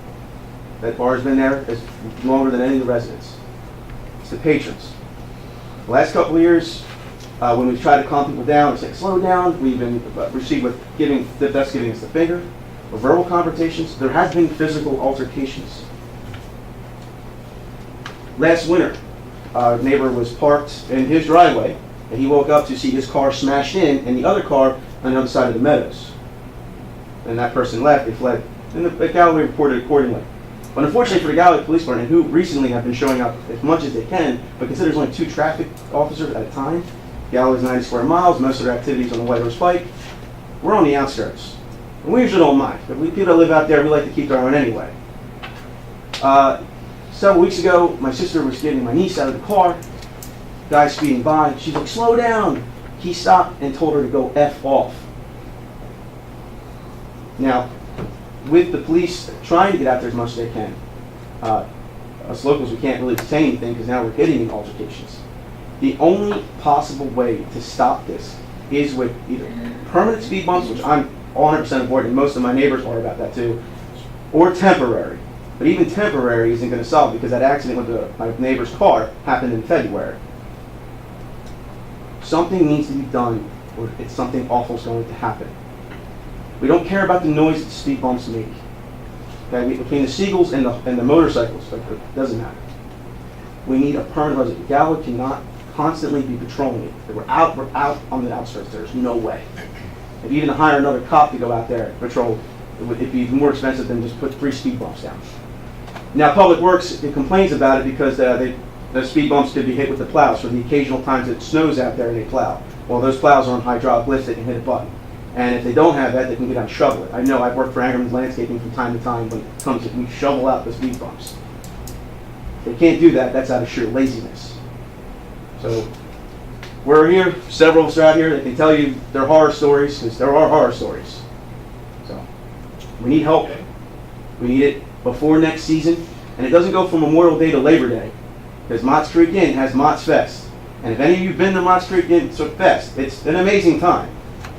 R: That bar has been there as longer than any of the residents. It's the patrons. The last couple of years, when we've tried to calm people down and say, slow down, we've been received with giving us the finger, or verbal confrontations. There has been physical altercations. Last winter, our neighbor was parked in his driveway, and he woke up to see his car smashed in, and the other car on the other side of the meadows. And that person left, they fled, and the Galloway reported accordingly. But unfortunately for the Galloway Police Department, who recently have been showing up as much as they can, but considers only 2 traffic officers at a time, Galloway's 90 square miles, most of their activities on the White Horse Pike, we're on the outskirts. And we usually don't mind. But people that live out there, we like to keep our own anyway. Several weeks ago, my sister was getting my niece out of the car. Guy speeding by. She's like, slow down. He stopped and told her to go F off. Now, with the police trying to get out there as much as they can, us locals, we can't really say anything because now we're getting in altercations. The only possible way to stop this is with either permanent speed bumps, which I'm 100% aboard, and most of my neighbors are about that too, or temporary. But even temporary isn't going to solve it because that accident with my neighbor's car happened in February. Something needs to be done or it's something awful is going to happen. We don't care about the noise that speed bumps make. Okay? Between the seagulls and the motorcycles, it doesn't matter. We need a permanent resident. Galloway cannot constantly be patrolling it. We're out on the outskirts. There's no way. If even to hire another cop to go out there and patrol, it'd be more expensive than just put 3 speed bumps down. Now, Public Works complains about it because the speed bumps could be hit with the plows for the occasional times it snows out there and they plow. Well, those plows are on hydraulic lifts, they can hit a button. And if they don't have that, they can get out and shovel it. I know I've worked for Angerman's Landscaping from time to time when it comes to we shovel out the speed bumps. If they can't do that, that's out of sheer laziness. So we're here, several of us are out here that can tell you their horror stories, because there are horror stories. So we need help. We need it before next season. And it doesn't go from Memorial Day to Labor Day, because Mott's Creek Inn has Mott's Fest. And if any of you have been to Mott's Creek Inn Fest, it's an amazing time.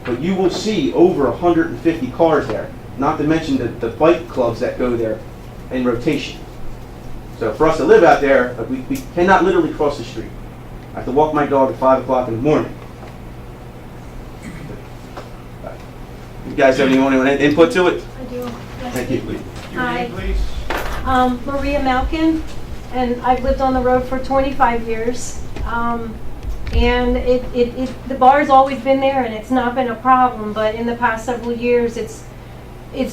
R: But you will see over 150 cars there, not to mention the bike clubs that go there in rotation. So for us to live out there, we cannot literally cross the street. I have to walk my dog at 5 o'clock in the morning. You guys have any input to it?
S: I do. Yes.
R: Thank you.
S: Hi. Maria Malkin, and I've lived on the road for 25 years. And the bar's always been there, and it's not been a problem. But in the past several years, it's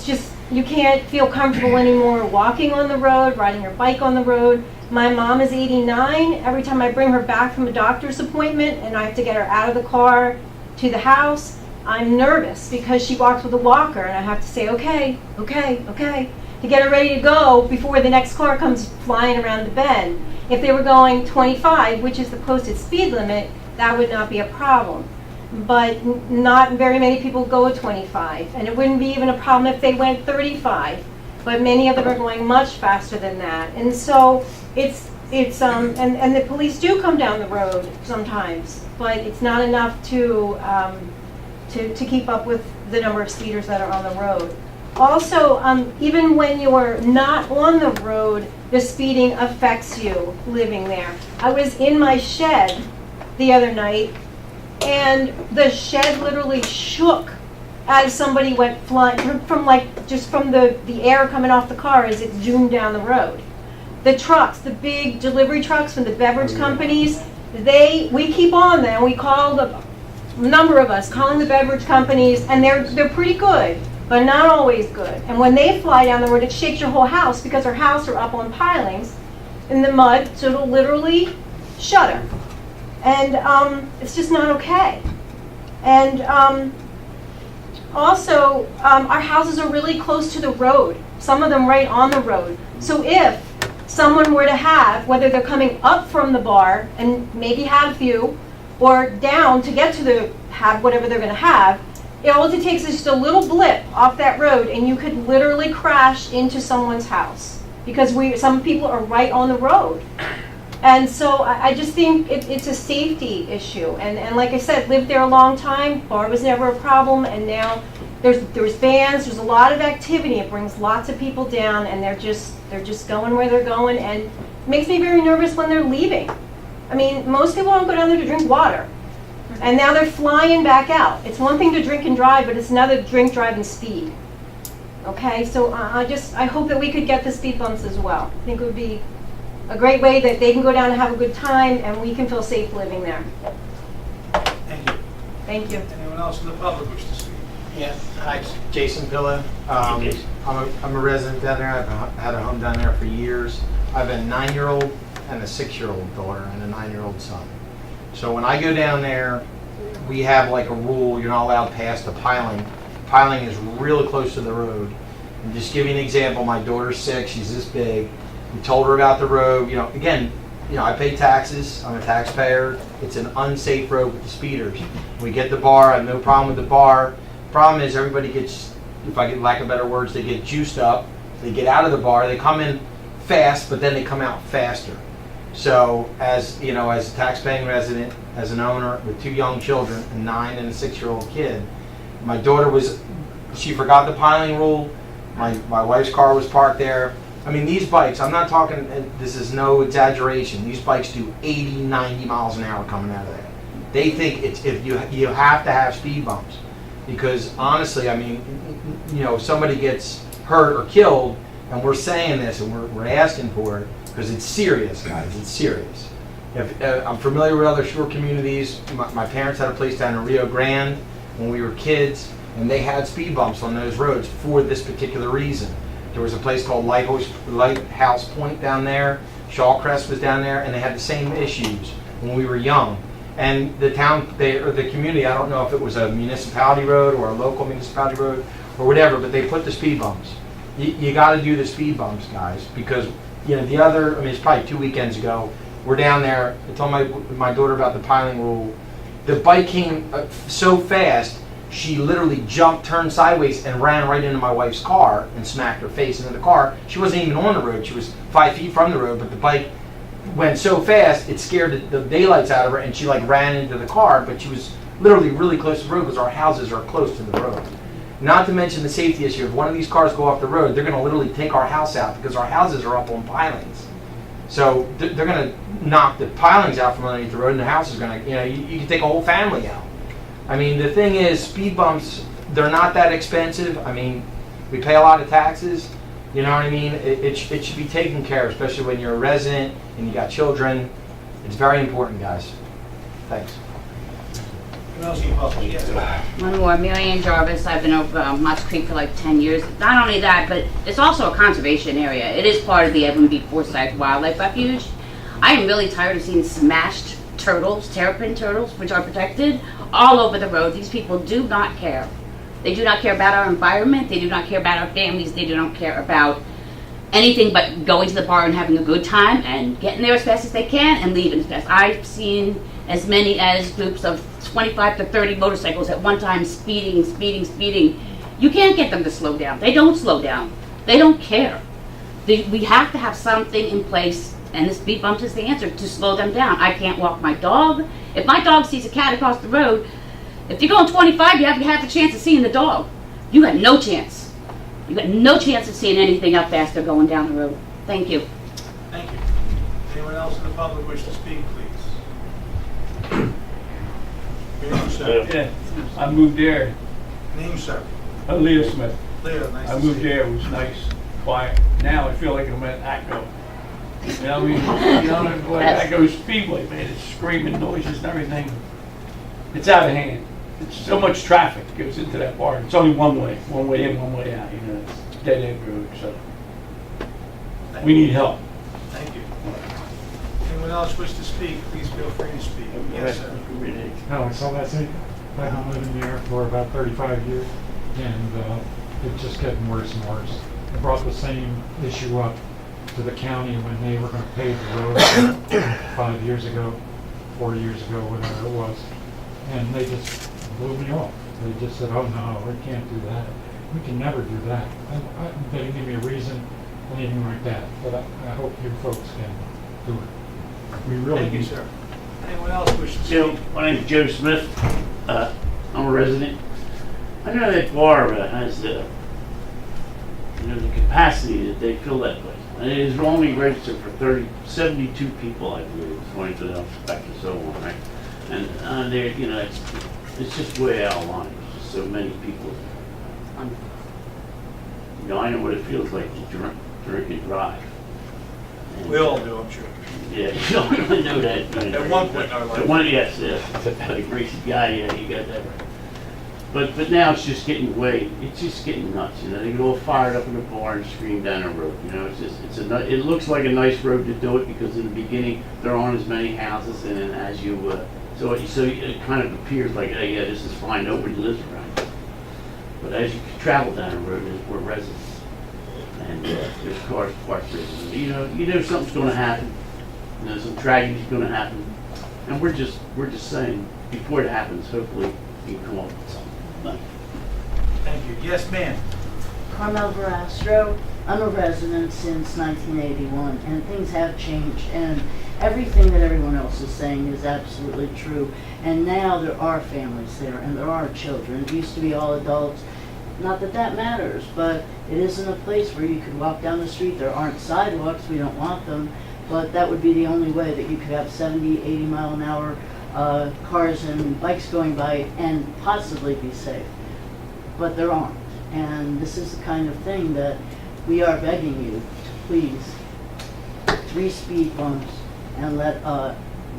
S: just you can't feel comfortable anymore walking on the road, riding your bike on the road. My mom is 89. Every time I bring her back from a doctor's appointment, and I have to get her out of the car to the house, I'm nervous because she walks with a walker, and I have to say, okay, to get her ready to go before the next car comes flying around the bend. If they were going 25, which is the posted speed limit, that would not be a problem. But not very many people go at 25, and it wouldn't be even a problem if they went 35. But many of them are going much faster than that, and so it's and the police do come down the road sometimes, but it's not enough to keep up with the number of speeders that are on the road. Also, even when you're not on the road, the speeding affects you living there. I was in my shed the other night, and the shed literally shook as somebody went flying from the air coming off the car as it zoomed down the road. The trucks, the big delivery trucks from the beverage companies, we keep on them. We call a number of us calling the beverage companies, and they're pretty good, but not always good. And when they fly down the road, it shakes your whole house because our house are up on pilings in the mud, so it'll literally shudder. And it's just not okay. And also, our houses are really close to the road, some of them right on the road. So if someone were to have, whether they're coming up from the bar and maybe have a few, or down to get to have whatever they're going to have, all it takes is just a little blip off that road and you could literally crash into someone's house because some people are right on the road. And so I just think it's a safety issue. And like I said, lived there a long time, bar was never a problem, and now there's bands, there's a lot of activity. It brings lots of people down, and they're just going where they're going, and it makes me very nervous when they're leaving. I mean, most people don't go down there to drink water, and now they're flying back out. It's one thing to drink and drive, but it's another to drink, drive, and speed. Okay, so I hope that we could get the speed bumps as well. I think it would be a great way that they can go down and have a good time, and we can feel safe living there.
L: Thank you.
S: Thank you.
L: Anyone else in the public wish to speak?
T: Yeah, hi, Jason Pillow. I'm a resident down there. I've had a home down there for years. I have a 9-year-old and a 6-year-old daughter and a 9-year-old son. So when I go down there, we have like a rule, you're not allowed past the piling. Piling is really close to the road. And just give you an example, my daughter's 6, she's this big. We told her about the road, again, I pay taxes, I'm a taxpayer. It's an unsafe road with the speeders. We get the bar, I have no problem with the bar. Problem is everybody gets, if I get lack of better words, they get juiced up. They get out of the bar, they come in fast, but then they come out faster. So as a tax-paying resident, as an owner with 2 young children, a 9 and a 6-year-old kid, my daughter she forgot the piling rule. My wife's car was parked there. I mean, these bikes, I'm not talking, this is no exaggeration, these bikes do 80, 90 miles an hour coming out of there. They think you have to have speed bumps. Because honestly, I mean, if somebody gets hurt or killed, and we're saying this and we're asking for it, because it's serious, guys, it's serious. I'm familiar with other shore communities. My parents had a place down in Rio Grande when we were kids, and they had speed bumps on those roads for this particular reason. There was a place called Lighthouse Point down there. Shawcrest was down there, and they had the same issues when we were young. And the community, I don't know if it was a municipality road or a local municipality road or whatever, but they put the speed bumps. You got to do the speed bumps, guys, because it's probably 2 weekends ago. We're down there. I told my daughter about the piling rule. The bike came so fast. She literally jumped, turned sideways, and ran right into my wife's car and smacked her face into the car. She wasn't even on the road. She was 5 feet from the road, but the bike went so fast, it scared the daylights out of her, and she ran into the car, but she was literally really close to the road because our houses are close to the road. Not to mention the safety issue. If one of these cars go off the road, they're going to literally take our house out because our houses are up on pilings. So they're going to knock the pilings out from underneath the road, and the house is going to, you can take a whole family out. I mean, the thing is, speed bumps, they're not that expensive. I mean, we pay a lot of taxes. You know what I mean? It should be taken care of, especially when you're a resident and you got children. It's very important, guys. Thanks.
P: One more, Marianne Jarvis. I've been over Mott's Creek for like 10 years. Not only that, but it's also a conservation area. It is part of the Edwin B. Forsyth Wildlife Refuge. I am really tired of seeing smashed turtles, terrapin turtles, which are protected, all over the road. These people do not care. They do not care about our environment. They do not care about our families. They do not care about anything but going to the bar and having a good time and getting there as fast as they can and leaving as fast. I've seen as many as groups of 25 to 30 motorcycles at one time speeding. You can't get them to slow down. They don't slow down. They don't care. We have to have something in place, and the speed bumps is the answer, to slow them down. I can't walk my dog. If my dog sees a cat across the road, if you're going 25, you have to have a chance of seeing the dog. You got no chance. You got no chance of seeing anything up faster going down the road. Thank you.
L: Thank you. Anyone else in the public wish to speak, please? Your name, sir.
U: Yeah, I moved there.
L: Name, sir.
U: Leo Smith.
L: Leo, nice
U: I
L: to
U: moved
L: see you.
U: there. It was nice, quiet. Now I feel like I'm at ACCO. You know what I mean? Like ACCO Speedway, man. It's screaming noises and everything. It's out of hand. It's so much traffic goes into that bar. It's only one way in, one way out. It's a dead end road. So we need help.
L: Thank you. Anyone else wish to speak, please feel free to speak. Yes, sir.
C: Alex, all that's it. I've been living there for about 35 years, and it's just getting worse and worse. I brought the same issue up to the county when they were going to pave the road 5 years ago, 4 years ago, whatever it was, and they just blew me off. They just said, oh no, we can't do that. We can never do that. They didn't give me a reason, anything like that, but I hope you folks can do it. We really
L: Thank you,
C: need
L: sir. Anyone else wish to
V: Joe,
L: speak?
V: my name's Joe Smith. I'm a resident. I know that bar has the capacity that they fill that place. And it is only registered for 72 people, I believe, according to the inspector and so on, right? And there, it's just way out of line. There's just so many people. I know what it feels like to drink and drive. And,
L: We all do, I'm sure.
V: yeah, I know that.
L: At one point in our life.
V: At one, yes. A greasy guy, yeah, you got that right. But now it's just getting it's just getting nuts. They get all fired up in the bar and scream down the road. It looks like a nice road to do it because in the beginning there aren't as many houses in it as you. So it kind of appears like, hey, yeah, this is fine. Nobody lives around here. But as you travel down the road, there's more residents, and there's cars parked there. You know something's going to happen. Some tragedy's going to happen, and we're just saying before it happens, hopefully you can come up with something.
L: Thank you. Yes, ma'am.
W: Carmel Verastro. I'm a resident since 1981, and things have changed, and everything that everyone else is saying is absolutely true. And now there are families there, and there are children. It used to be all adults. Not that that matters, but it isn't a place where you could walk down the street. There aren't sidewalks. We don't want them. But that would be the only way that you could have 70, 80 mile an hour cars and bikes going by and possibly be safe. But there aren't. And this is the kind of thing that we are begging you to please 3 speed bumps and let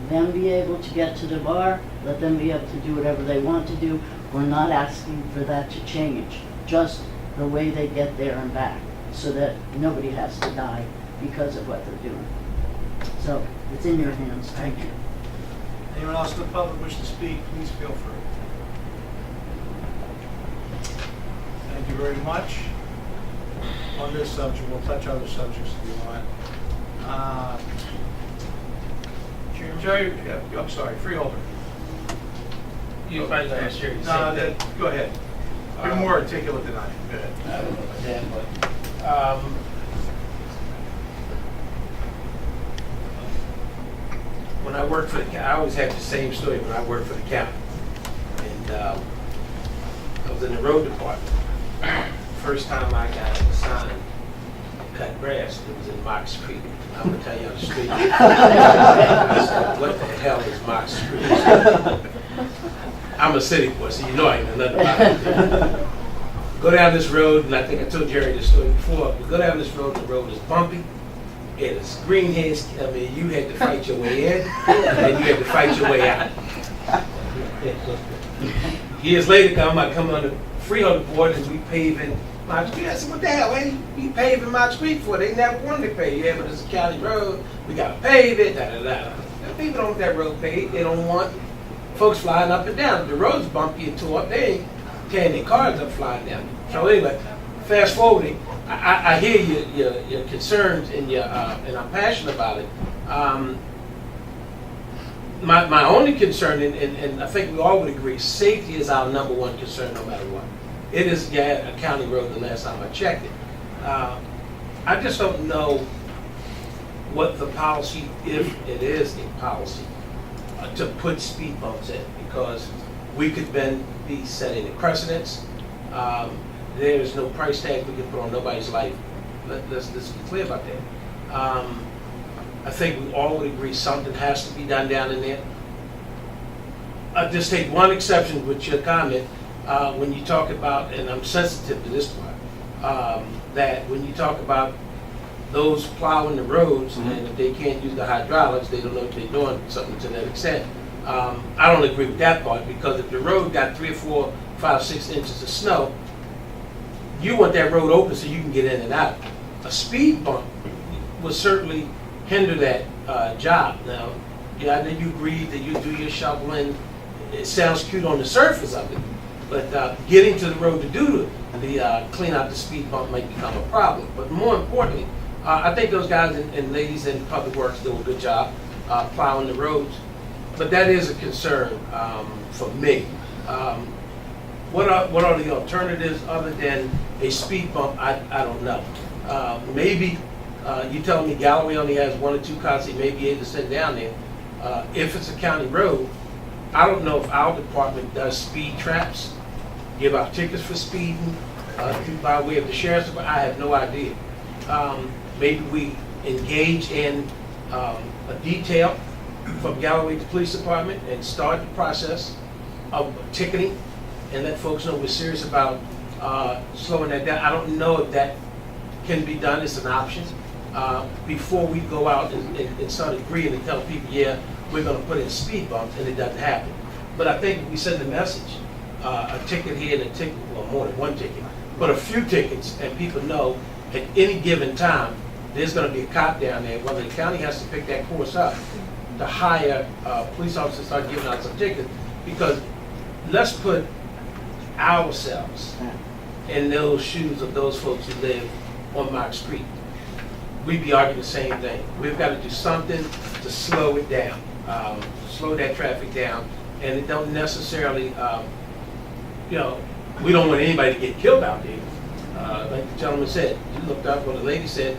W: them be able to get to the bar, let them be able to do whatever they want to do. We're not asking for that to change, just the way they get there and back so that nobody has to die because of what they're doing. So it's in your hands. Thank you.
L: Anyone else in the public wish to speak, please feel free. Thank you very much. On this subject, we'll touch other subjects if you want. Jerry, I'm sorry, Freeholder.
K: You might not share your
L: No, go ahead. You're more articulate than I am. Go ahead.
K: I don't know about that, but when I worked for the county, I always have the same story when I worked for the county. And I was in the road department. First time I got assigned to cut grass, it was in Mox Creek. I'm going to tell you on the street. I said, what the hell is Mox Creek? I'm a city boy, so you know I know nothing about it. Go down this road, and I think I told Jerry this story before. We go down this road, the road is bumpy. It is greenheads. I mean, you had to fight your way in, and you had to fight your way out. Years later, I come on the Freeholder board, and we paving Mox Creek. I said, what the hell, man? You paving Mox Creek for? They never wanted to pave. Yeah, but it's a county road. We got to pave it, da-da-da. People don't want that road paved. They don't want folks flying up and down. The road's bumpy and tore up. They ain't tearing their cars up flying down. So anyway, fast forwarding, I hear your concerns and and I'm passionate about it. My only concern, and I think we all would agree, safety is our #1 concern no matter what. It is a county road the last time I checked it. I just don't know what the policy, if it is a policy, to put speed bumps in, because we could then be setting a precedence. There is no price tag we can put on nobody's life. Let's be clear about that. I think we all would agree something has to be done down in there. I'll just take one exception with your comment when you talk about, and I'm sensitive to this part, that when you talk about those plowing the roads, and if they can't use the hydraulics, they don't know what they're doing, something to that extent. I don't agree with that part, because if the road got 3 or 4, 5, 6 inches of snow, you want that road open so you can get in and out. A speed bump would certainly hinder that job. Now, yeah, I know you agreed that you do your shoveling. It sounds cute on the surface of it, but getting to the road to do the clean out the speed bump might become a problem. But more importantly, I think those guys and ladies in Public Works do a good job plowing the roads. But that is a concern for me. What are the alternatives other than a speed bump? I don't know. Maybe you telling me Galloway only has 1 or 2 cars, he may be able to sit down there. If it's a county road, I don't know if our department does speed traps, give out tickets for speeding by way of the sheriff's department. I have no idea. Maybe we engage in a detail from Galloway to Police Department and start the process of ticketing and let folks know we're serious about slowing that down. I don't know if that can be done. It's an option. Before we go out and start agreeing and tell people, yeah, we're going to put in speed bumps, and it doesn't happen. But I think we send the message, a ticket here and a ticket, well, more than 1 ticket, but a few tickets, and people know at any given time, there's going to be a cop down there, whether the county has to pick that course up to hire police officers to start giving out some tickets, because let's put ourselves in those shoes of those folks who live on Mark Street. We'd be arguing the same thing. We've got to do something to slow it down, slow that traffic down, and it don't necessarily, we don't want anybody to get killed out there. Like the gentleman said, you looked up what the lady said,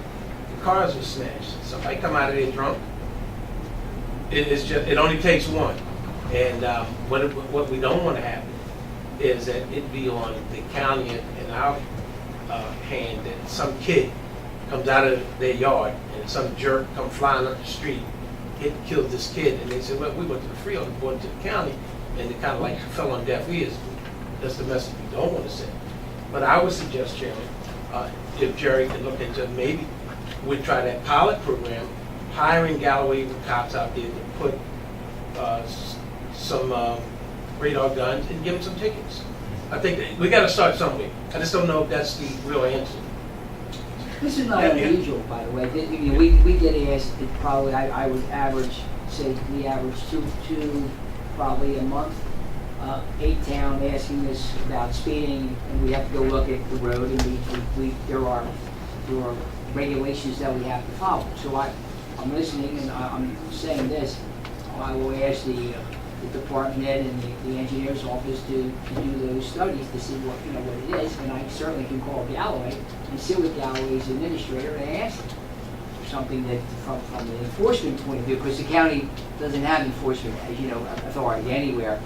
K: the cars were smashed. Somebody come out of there drunk. It only takes one. And what we don't want to happen is that it be on the county and our hand that some kid comes out of their yard and some jerk come flying up the street, killed this kid, and they said, well, we went to the Freeholder, brought it to the county, and it kind of like fell on deaf ears. That's the message we don't want to send. But I would suggest, Chairman, if Jerry could look into, maybe we'd try that pilot program, hiring Galloway cops out there to put some radar guns and give them some tickets. I think that we got to start somewhere. I just don't know if that's the real answer.
F: This is not unusual, by the way. We get asked, probably, I would average, say, we average two probably a month, 8-town asking us about speeding, and we have to go look at the road, and there are regulations that we have to follow. So I'm listening, and I'm saying this. I will ask the department head and the engineer's office to do those studies to see what it is, and I certainly can call Galloway and sit with Galloway's administrator and ask them for something that from the enforcement point of view, because the county doesn't have enforcement authority anywhere.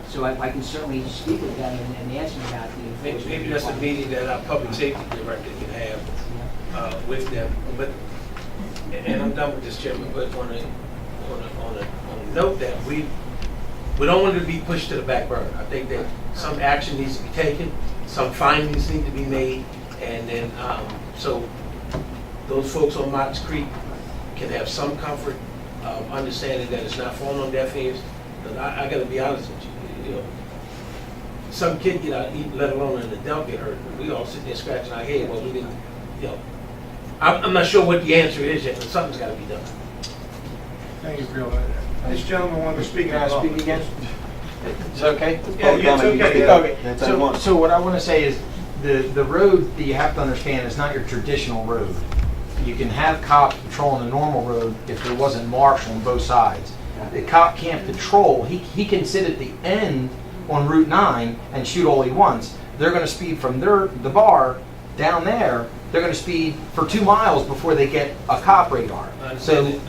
F: So I can certainly speak with them and ask them about the enforcement.
K: Maybe that's a meeting that our public safety director can have with them. But and I'm done with this, Chairman. But on a note that we don't want it to be pushed to the back burner. I think that some action needs to be taken, some findings need to be made, and then so those folks on Mott's Creek can have some comfort of understanding that it's not falling on deaf ears. But I got to be honest with you, some kid get out, let alone an adult get hurt. We all sit there scratching our head. Well, we didn't, I'm not sure what the answer is yet, but something's got to be done.
L: Thank you, Bill. This gentleman wanted to speak.
T: Can I speak again? Is it okay?
L: Yeah, it's okay.
T: Okay. So what I want to say is the road that you have to understand is not your traditional road. You can have cops patrolling a normal road if there wasn't marshal on both sides. The cop can't patrol. He can sit at the end on Route 9 and shoot all he wants. They're going to speed from the bar down there. They're going to speed for 2 miles before they get a cop radar. So you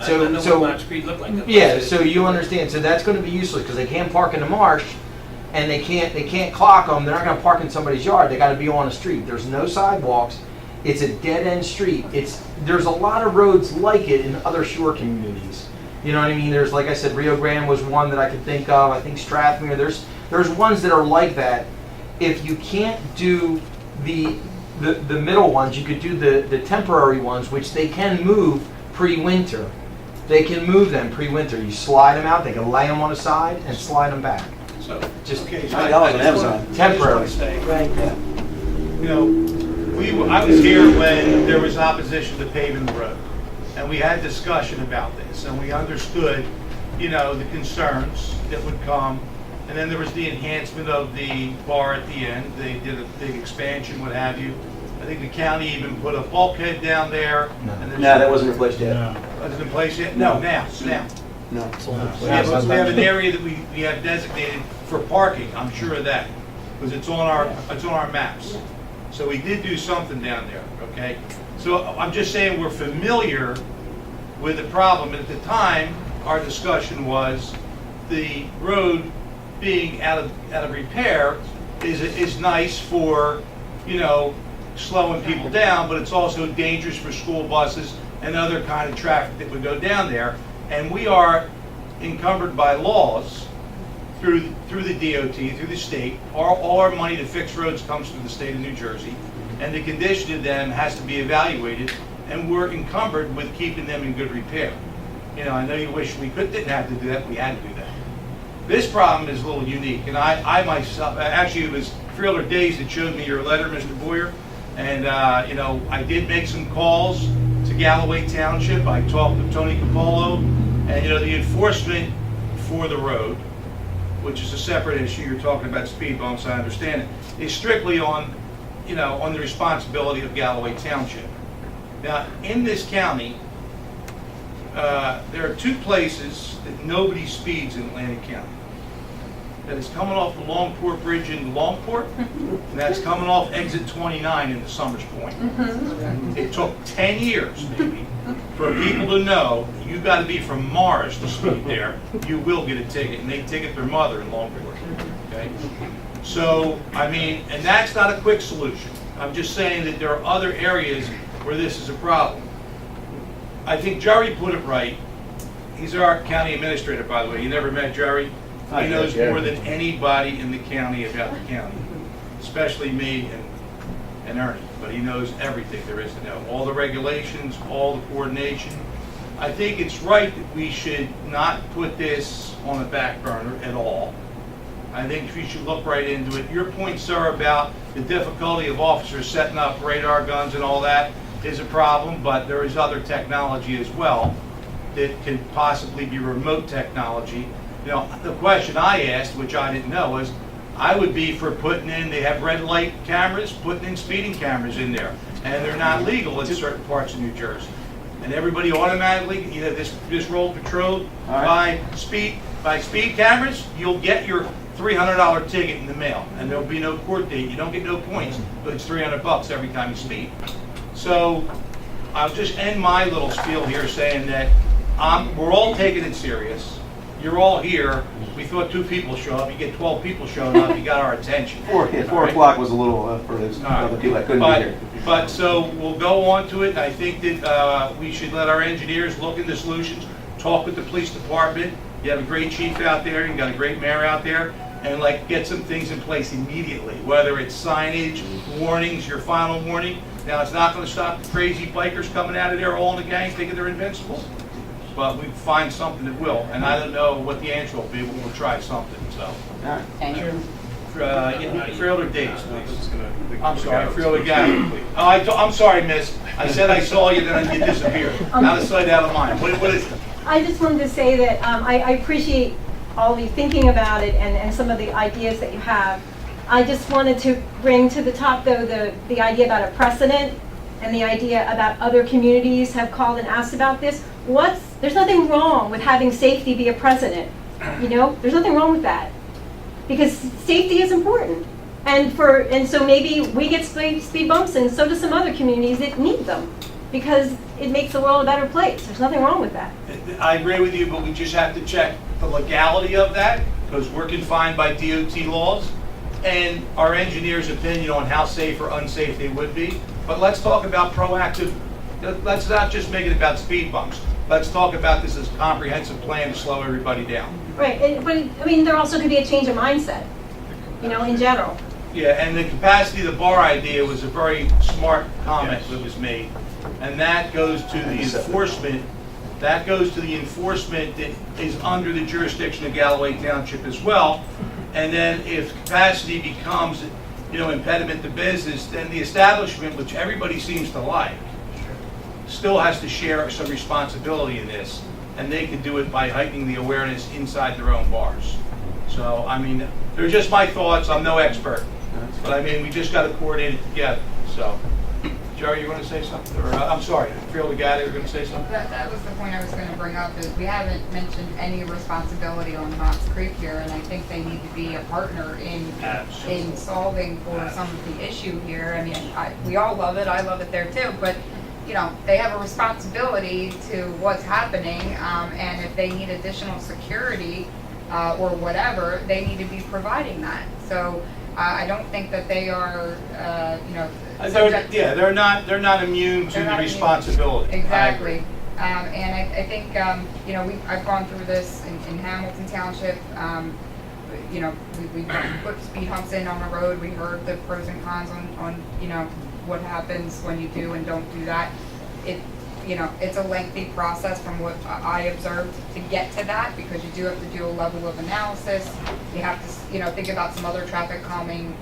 T: understand. So that's going to be useless because they can't park in the marsh, and they can't clock them. They're not going to park in somebody's yard. They got to be on the street. There's no sidewalks. It's a dead end street. There's a lot of roads like it in other shore communities. You know what I mean? There's, like I said, Rio Grande was one that I could think of. I think Strathmere. There's ones that are like that. If you can't do the middle ones, you could do the temporary ones, which they can move pre-winter. They can move them pre-winter. You slide them out. They can lay them on the side and slide them back.
L: So
T: just
L: temporary. I was here when there was opposition to paving the road. and we had discussion about this, and we understood, the concerns that would come. And then there was the enhancement of the bar at the end. They did a big expansion, what have you. I think the county even put a bulkhead down there. And
R: No, that wasn't replaced yet.
L: Wasn't in place yet? No, now.
R: No.
L: We have an area that we have designated for parking, I'm sure of that, because it's on our maps. So we did do something down there, okay? So I'm just saying we're familiar with the problem. At the time, our discussion was the road being out of repair is nice for, slowing people down, but it's also dangerous for school buses and other kind of traffic that would go down there. And we are encumbered by laws through the DOT, through the state. All our money to fix roads comes from the state of New Jersey, and the condition of them has to be evaluated, and we're encumbered with keeping them in good repair. I know you wish we didn't have to do that, we had to do that. This problem is a little unique, and I myself, actually it was Freeholder Days that showed me your letter, Mr. Boyer, and I did make some calls to Galloway Township. I talked with Tony Capolo, and the enforcement for the road, which is a separate issue, you're talking about speed bumps, I understand it, is strictly on the responsibility of Galloway Township. Now, in this county, there are two places that nobody speeds in Atlantic County. That is coming off the Longport Bridge into Longport, and that's coming off exit 29 into Summers Point. It took 10 years, maybe, for people to know you got to be from Mars to speed there. You will get a ticket, and they ticket their mother in Longport. Okay? So, and that's not a quick solution. I'm just saying that there are other areas where this is a problem. I think Jerry put it right. He's our county administrator, by the way. You never met Jerry? He knows more than anybody in the county about the county, especially me and Ernie. But he knows everything there is to know. All the regulations, all the coordination. I think it's right that we should not put this on the back burner at all. I think we should look right into it. Your point, sir, about the difficulty of officers setting up radar guns and all that is a problem, but there is other technology as well that can possibly be remote technology. The question I asked, which I didn't know, was I would be for they have red light cameras, putting in speeding cameras in there, and they're not legal in certain parts of New Jersey. And everybody automatically, this road patrolled by speed cameras, you'll get your $300 ticket in the mail, and there'll be no court date. You don't get no points, but it's $300 every time you speed. So I'll just end my little spiel here saying that we're all taking it serious. You're all here. We thought 2 people show up. You get 12 people showing up. You got our attention.
R: 4 o'clock was a little for those other people that couldn't be here.
L: But so we'll go on to it. I think that we should let our engineers look into solutions. Talk with the police department. You have a great chief out there. You got a great mayor out there. And get some things in place immediately. Whether it's signage, warnings, your final warning. Now it's not going to stop the crazy bikers coming out of there all in the gang thinking they're invincible. But we find something that will, and I don't know what the answer will be, but we'll try something, so.
P: Thank you.
L: Freeholder Days, please. I'm sorry, Freeholder Gavin, please. Oh, I'm sorry, miss. I said I saw you, then you disappeared. Out of sight, out of mind. What is it?
S: I just wanted to say that I appreciate all of you thinking about it and some of the ideas that you have. I just wanted to bring to the top, though, the idea about a precedent and the idea about other communities have called and asked about this. There's nothing wrong with having safety be a precedent. There's nothing wrong with that, because safety is important. And so maybe we get speed bumps, and so do some other communities that need them, because it makes the world a better place. There's nothing wrong with that.
L: I agree with you, but we just have to check the legality of that, because we're confined by DOT laws and our engineer's opinion on how safe or unsafe they would be. But let's talk about proactive. Let's not just make it about speed bumps. Let's talk about this as a comprehensive plan to slow everybody down.
S: Right, but there also could be a change of mindset, in general.
L: Yeah, and the capacity of the bar idea was a very smart comment that was made. And that goes to the enforcement. That goes to the enforcement that is under the jurisdiction of Galloway Township as well. And then if capacity becomes, impediment to business, then the establishment, which everybody seems to like, still has to share some responsibility in this, and they can do it by heightening the awareness inside their own bars. So, I mean, they're just my thoughts, I'm no expert, but I mean, we just got to coordinate it together, so. Jerry, you want to say something? Or, I'm sorry, Freeholder Gatto, you're going to say something?
I: That was the point I was going to bring up, is we haven't mentioned any responsibility on Knott's Creek here, and I think they need to be a partner in solving for some of the issue here. I mean, we all love it, I love it there too, but you know, they have a responsibility to what's happening, and if they need additional security or whatever, they need to be providing that. So I don't think that they are, you know,
L: they're not immune to the responsibility.
I: Exactly. And I think, you know, I've gone through this in Hamilton Township. You know, we put speed humps in on the road. We heard the pros and cons on, you know, what happens when you do and don't do that. You know, it's a lengthy process from what I observed to get to that, because you do have to do a level of analysis. You have to, you know, think about some other traffic calming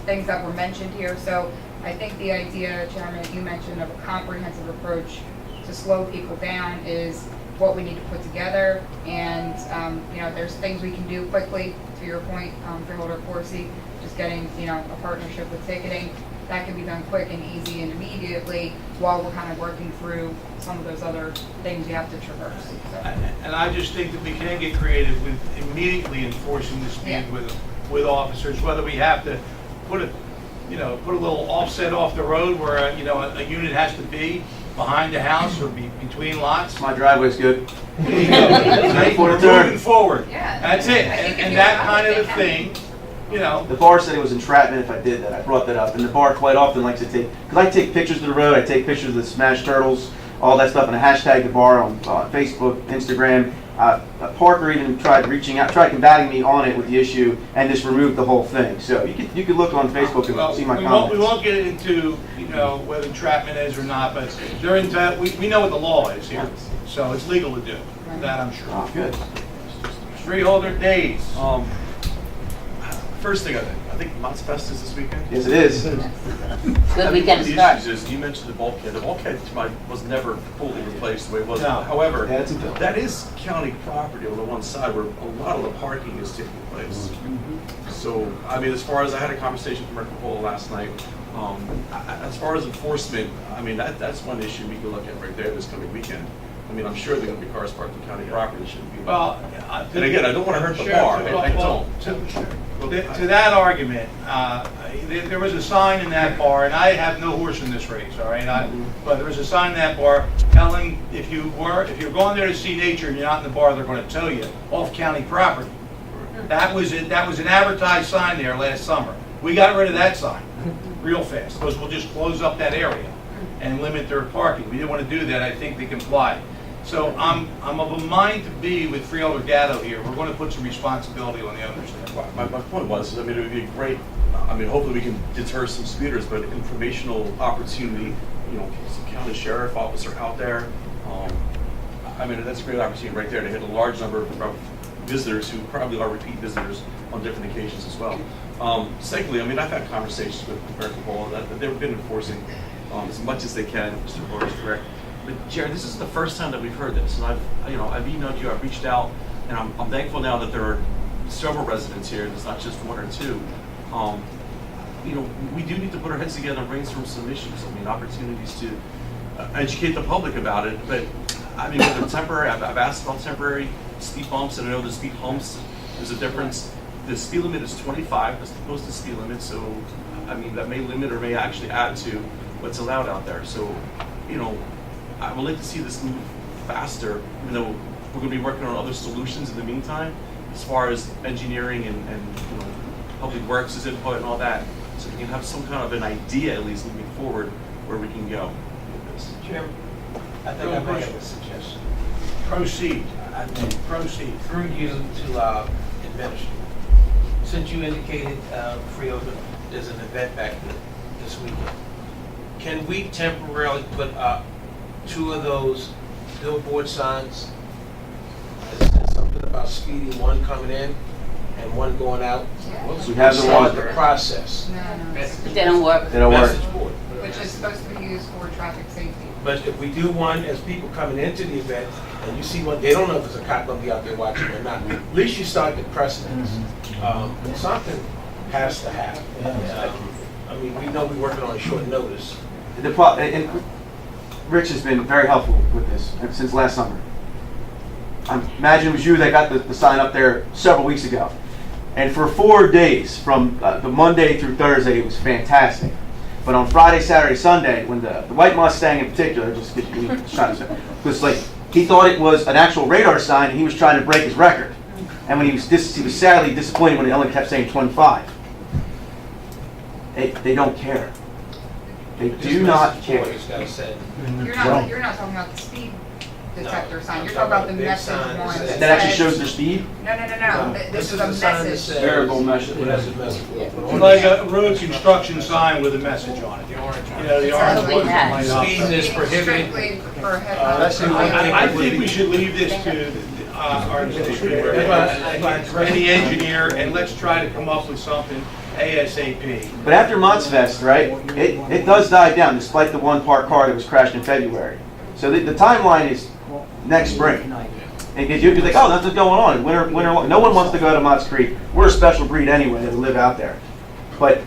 I: things that were mentioned here. So I think the idea, Chairman, that you mentioned of a comprehensive approach to slow people down is what we need to put together. And, you know, there's things we can do quickly, to your point, Freeholder Corsi, just getting, you know, a partnership with ticketing. That can be done quick and easy and immediately, while we're kind of working through some of those other things you have to traverse. So.
L: And I just think that we can get creative with immediately enforcing the speed with officers, whether we have to put a little offset off the road where a unit has to be behind the house or between lots.
R: My driveway's good.
L: There you go. We're moving forward.
I: Yeah.
L: That's it. And that kind of a thing. You know.
R: The bar said it was entrapment if I did that. I brought that up. And the bar quite often likes to take, because I take pictures of the road, I take pictures of the smashed turtles, all that stuff, and I hashtag the bar on Facebook, Instagram. Parker even tried combating me on it with the issue and just removed the whole thing. So you could look on Facebook and see my comments.
L: We won't get into whether entrapment is or not, but we know what the law is here, so it's legal to do. That I'm sure.
R: Oh, good.
L: Freeholder days.
O: First thing, I think Knott's Fest is this weekend.
R: Yes, it is.
P: Good weekend to start.
O: You mentioned the bulkhead. The bulkhead was never fully replaced the way it was.
L: No.
O: However,
R: Yeah,
O: that is county property on the one side where a lot of the parking is taking place. So, I mean, as far as I had a conversation with Marco Polo last night, as far as enforcement, I mean, that's one issue we can look at right there this coming weekend. I mean, I'm sure there are going to be cars parked on county property that shouldn't be.
L: Well,
O: and again, I don't want to hurt the bar. I don't.
L: To that argument, there was a sign in that bar, and I have no horse in this race, all right? But there was a sign in that bar telling if you're going there to see nature and you're not in the bar, they're going to tow you off county property. That was an advertised sign there last summer. We got rid of that sign real fast because we'll just close up that area and limit their parking. We didn't want to do that. I think they complied. So I'm of a mind to be with Freeholder Gatto here. We're going to put some responsibility on the owners there.
O: My point was, I mean, it would be great. I mean, hopefully we can deter some speeders, but informational opportunity. Some county sheriff officer out there. I mean, that's a great opportunity right there to hit a large number of visitors who probably are repeat visitors on different occasions as well. Secondly, I mean, I've had conversations with American Polo that they've been enforcing as much as they can. Mr. Board is correct. But Jared, this is the first time that we've heard this, and I've emailed you, I've reached out, and I'm thankful now that there are several residents here. It's not just one or two. We do need to put our heads together and brainstorm some issues. I mean, opportunities to educate the public about it. But I mean, whether temporary, I've asked about temporary speed bumps, and I know the speed humps. There's a difference. The speed limit is 25 as opposed to speed limit, so I mean that may limit or may actually add to what's allowed out there. So, I would like to see this move faster, even though we're going to be working on other solutions in the meantime, as far as engineering and public works' input and all that, so we can have some kind of an idea at least moving forward where we can go with this.
K: Chairman, I think I may have a suggestion.
L: Proceed.
K: Proceed through you to administer. Since you indicated, Freeholder, there's an event back this weekend, can we temporarily put up 2 of those billboard signs that said something about speeding, one coming in and one going out?
R: We have the one.
K: The process.
I: No.
P: They don't work.
R: They don't work.
K: Message board.
I: Which is supposed to be used for traffic safety.
K: But if we do one as people coming into the event, and you see one, they don't know if there's a cop gonna be out there watching or not. At least you start the precedence. Something has to happen. I mean, we know we're working on short notice.
R: And Rich has been very helpful with this since last summer. I imagine it was you that got the sign up there several weeks ago. And for 4 days, from the Monday through Thursday, it was fantastic. But on Friday, Saturday, Sunday, when the White Mustang in particular, just because you trying to say, was like, he thought it was an actual radar sign and he was trying to break his record. And when he was sadly disappointed when he only kept saying 25. They don't care. They do not care.
I: You're not talking about the speed detector sign. You're talking about the message one.
R: That actually shows their speed?
I: No. This is a message.
R: Variable message.
L: It's like a road construction sign with a message on it. You know, the orange one light up.
A: Speed is prohibited.
I: Strictly prohibited.
L: I think we should leave this to our administrator, any engineer, and let's try to come up with something ASAP.
R: But after Mott's Fest, right, it does die down, despite the one parked car that was crashed in February. So the timeline is next spring. And because you'd be like, oh, nothing's going on. Winter, no one wants to go to Mott's Creek. We're a special breed anyway that live out there. But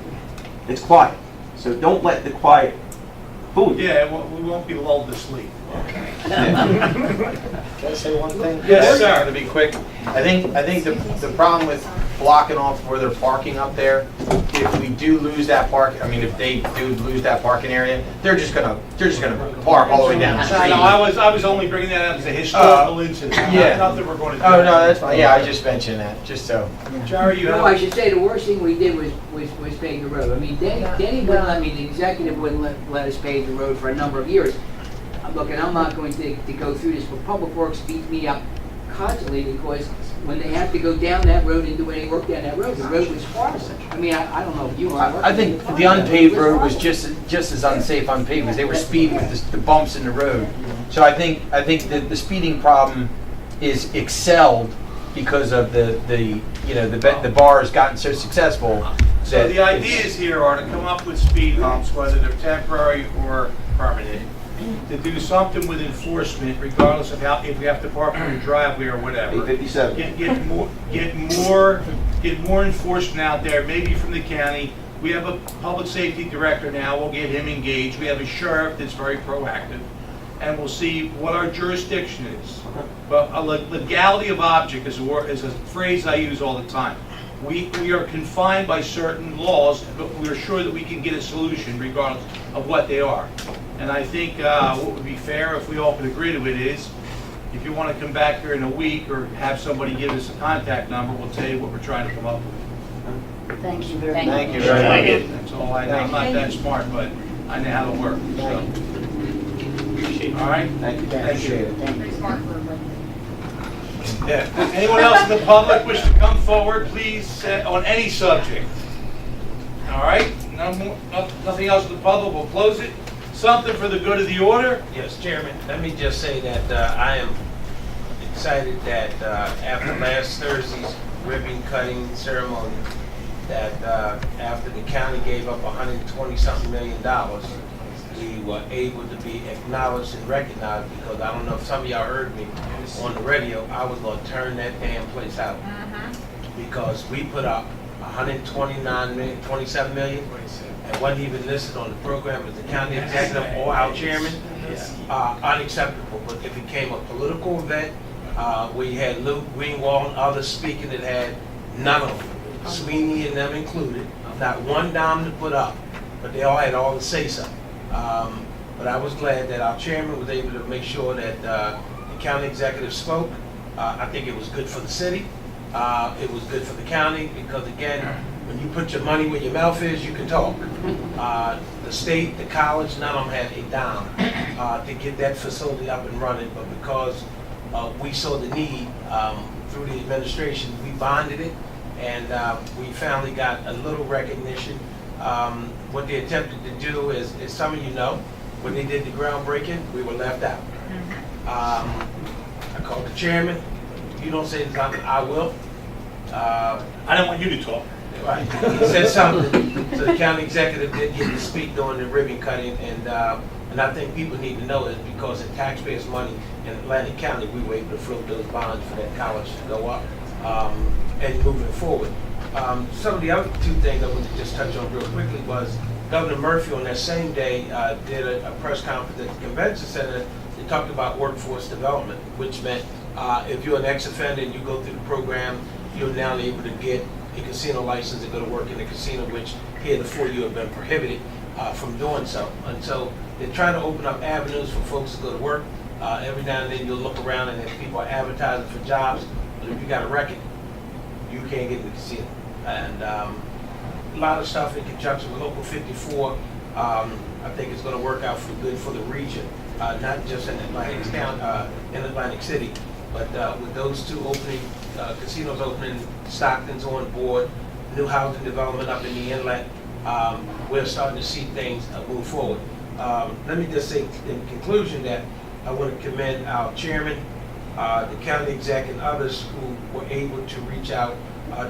R: it's quiet. So don't let the quiet fool you.
L: Yeah, we won't be lulled to sleep.
T: Can I say one thing?
L: Yes, sir.
T: To be quick, I think the problem with blocking off where they're parking up there, if we do lose that if they do lose that parking area, they're just gonna park all the way down the street.
L: No, I was only bringing that up as a historical incident.
T: Yeah.
L: Nothing we're going to do.
T: Oh, no, that's fine. Yeah, I just mentioned that, just so.
L: Jerry, you
F: No,
L: know.
F: I should say the worst thing we did was pave the road. I mean, Denny wouldn't let me, the executive wouldn't let us pave the road for a number of years. Look, and I'm not going to go through this, but Public Works beat me up constantly because when they had to go down that road and do any work down that road, the road was horrible. I mean, I don't know if you are.
T: I think the unpaved road was just as unsafe unpaved because they were speeding with the bumps in the road. So I think that the speeding problem is excelled because of the bar has gotten so successful.
L: So the ideas here are to come up with speed bumps, whether they're temporary or permanent, to do something with enforcement, regardless of if we have to park on your driveway or whatever.
R: 857.
L: Get more enforcement out there, maybe from the county. We have a public safety director now. We'll get him engaged. We have a sheriff that's very proactive, and we'll see what our jurisdiction is. But legality of object is a phrase I use all the time. We are confined by certain laws, but we are sure that we can get a solution regardless of what they are. And I think what would be fair, if we all could agree to it, is if you want to come back here in a week or have somebody give us a contact number, we'll tell you what we're trying to come up with.
W: Thank you very much.
T: Thank you very much.
L: That's all I know. I'm not that smart, but I know how to work. So. All right?
R: Thank you.
L: Thank you.
I: Pretty smart for a
L: Yeah. Anyone else in the public wish to come forward, please, on any subject? All right? Nothing else in the public. We'll close it. Something for the good of the order?
K: Yes, Chairman, let me just say that I am excited that after last Thursday's ribbon cutting ceremony, that after the county gave up $120-something million, we were able to be acknowledged and recognized, because I don't know if some of y'all heard me on the radio, I was going to turn that damn place out. Because we put up 27 million, and wasn't even listed on the program as the county executive or our chairman. Unacceptable. But it became a political event. We had Luke Greenwald and others speaking that had none of them, Sweeney and them included, not one dime to put up, but they all had all the say-so. But I was glad that our chairman was able to make sure that the county executive spoke. I think it was good for the city. It was good for the county because, again, when you put your money where your mouth is, you can talk. The state, the college, none of them had a dime to get that facility up and running, but because we saw the need through the administration, we bonded it, and we finally got a little recognition. What they attempted to do is some of you know, when they did the groundbreaking, we were left out. I called the chairman. If you don't say something, I will.
L: I don't want you to talk.
K: Right. He said something. So the county executive did get to speak during the ribbon cutting, and And I think people need to know it because in taxpayers' money in Atlantic County, we were able to float those bonds for that college to go up and moving forward. Some of the other two things I want to just touch on real quickly was Governor Murphy on that same day did a press conference at the convention center. They talked about workforce development, which meant if you're an ex-offender and you go through the program, you're now able to get a casino license to go to work in the casino, which heretofore you have been prohibited from doing so. And so they're trying to open up avenues for folks to go to work. Every now and then you'll look around and if people are advertising for jobs, but if you got a record, you can't get in the casino. And a lot of stuff in conjunction with Local 54, I think it's going to work out for good for the region, not just in Atlantic County, in Atlantic City, but with those two opening, casinos opening, Stockton's on board, new housing development up in the inlet, we're starting to see things move forward. Let me just say in conclusion that I want to commend our chairman, the county exec, and others who were able to reach out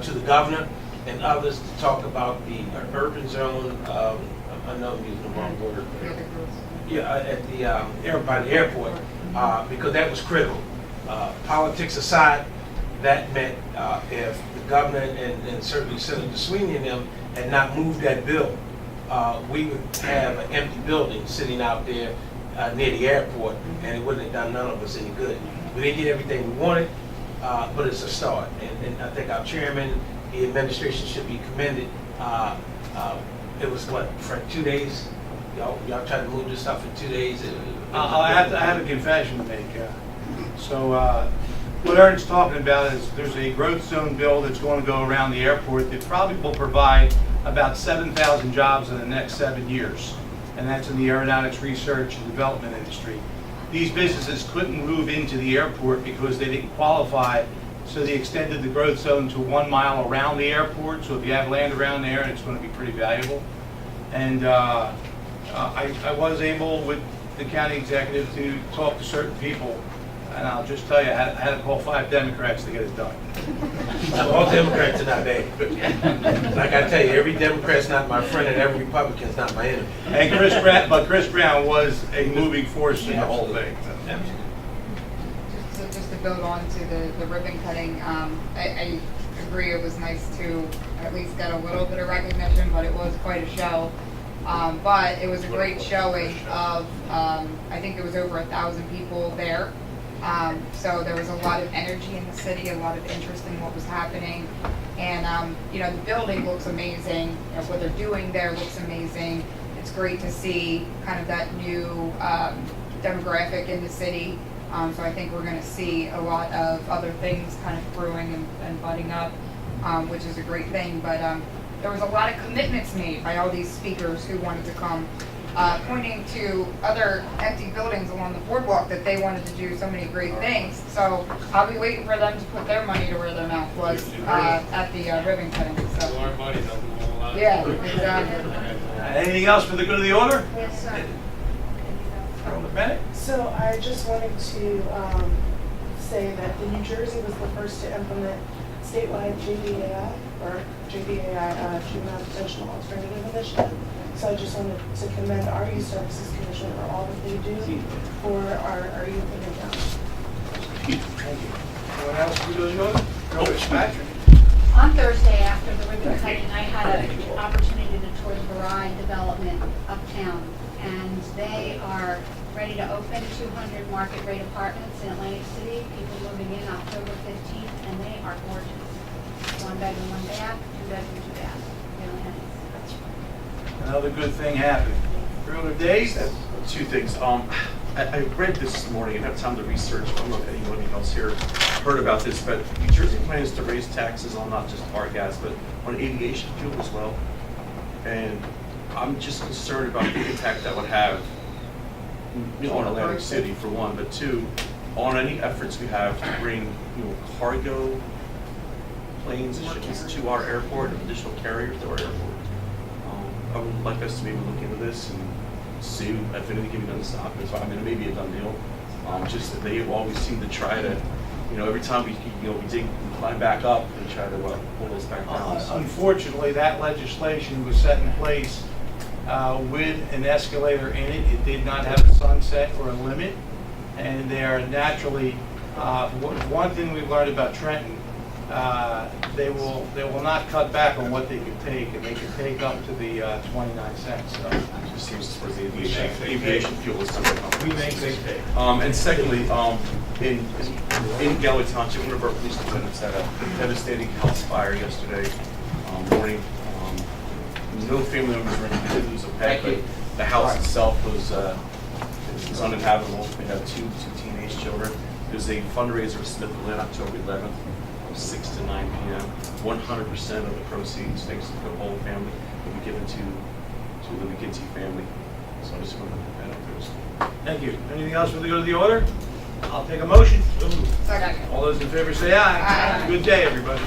K: to the governor and others to talk about the urban zone. I know I'm using the wrong word. Yeah, at the by the airport, because that was critical. Politics aside, that meant if the governor and certainly Senator Sweeney and them had not moved that bill, we would have an empty building sitting out there near the airport, and it wouldn't have done none of us any good. We didn't get everything we wanted, but it's a start. And I think our chairman, the administration should be commended. It was what, for 2 days? Y'all tried to move this stuff in 2 days?
L: I have a confession to make. So what Ernest's talking about is there's a growth zone bill that's going to go around the airport that probably will provide about 7,000 jobs in the next 7 years. And that's in the aeronautics research and development industry. These businesses couldn't move into the airport because they didn't qualify, so they extended the growth zone to 1 mile around the airport. So if you have land around there, it's going to be pretty valuable. And I was able with the county executive to talk to certain people, and I'll just tell you, I had to call 5 Democrats to get it done.
K: All Democrats are not bad. Like I tell you, every Democrat's not my friend and every Republican's not my enemy.
L: And Chris Brown was a moving force in the whole thing.
I: Just to build on to the ribbon cutting, I agree it was nice to at least get a little bit of recognition, but it was quite a show. But it was a great showing of, I think there was over 1,000 people there. So there was a lot of energy in the city, a lot of interest in what was happening. And, you know, the building looks amazing. You know, what they're doing there looks amazing. It's great to see kind of that new demographic in the city. So I think we're going to see a lot of other things kind of brewing and budding up, which is a great thing. But there was a lot of commitments made by all these speakers who wanted to come, pointing to other empty buildings along the boardwalk that they wanted to do so many great things. So I'll be waiting for them to put their money to where their mouth was at the ribbon cutting. So.
B: Our money, they'll do a lot.
I: Yeah, exactly.
L: Anything else for the good of the order?
I: Yes, sir.
G: So I just wanted to say that the New Jersey was the first to implement statewide JDAI, or JDAI, Juvenile Detention Alternative Initiative. So I just wanted to commend our Youth Services Commission for all that they do for our youth in the county.
L: Thank you. Anyone else for the good of the order? Coach Patrick.
M: On Thursday, after the ribbon cutting, I had an opportunity to tour the Barai development uptown, and they are ready to open 200 market rate apartments in Atlantic City. People moving in October 15th, and they are gorgeous. 1 bedroom, 1 bath, 2 bedroom, 2 bath. Really nice.
L: Another good thing happened. Freeholder Days?
O: 2 things. I read this morning and had time to research. I don't know if anybody else here heard about this, but New Jersey plans to raise taxes on not just our gas, but on aviation fuel as well. And I'm just concerned about the impact that would have on Atlantic City, for one, but 2, on any efforts we have to bring cargo planes and shipments to our airport, and additional carriers to our airport. I would like us to maybe look into this and see if anything can be done to stop it. So, I mean, it may be a done deal. Just that they always seem to try to, every time we climb back up and try to pull us back down.
L: Unfortunately, that legislation was set in place with an escalator in it. It did not have a sunset or a limit, and they are naturally, one thing we've learned about Trenton, they will not cut back on what they can take, and they can take up to the 29 cents. So
O: It just seems towards the aviation fuel is something.
L: we make they pay.
O: And secondly, in Galway Township, one of our police lieutenants had a devastating house fire yesterday morning. No family members were in. We did lose a pet, but the house itself was uninhabitable. We have two teenage children. There's a fundraiser with Smith Lynn October 11th, from 6 to 9 p.m. 100% of the proceeds, thanks to the whole family, will be given to the McKinsey family. So I just wanted to put that out there.
L: Thank you. Anything else before we go to the order? I'll take a motion.
I: Second.
L: All those in favor say aye.
I: Aye.
L: Good day, everybody.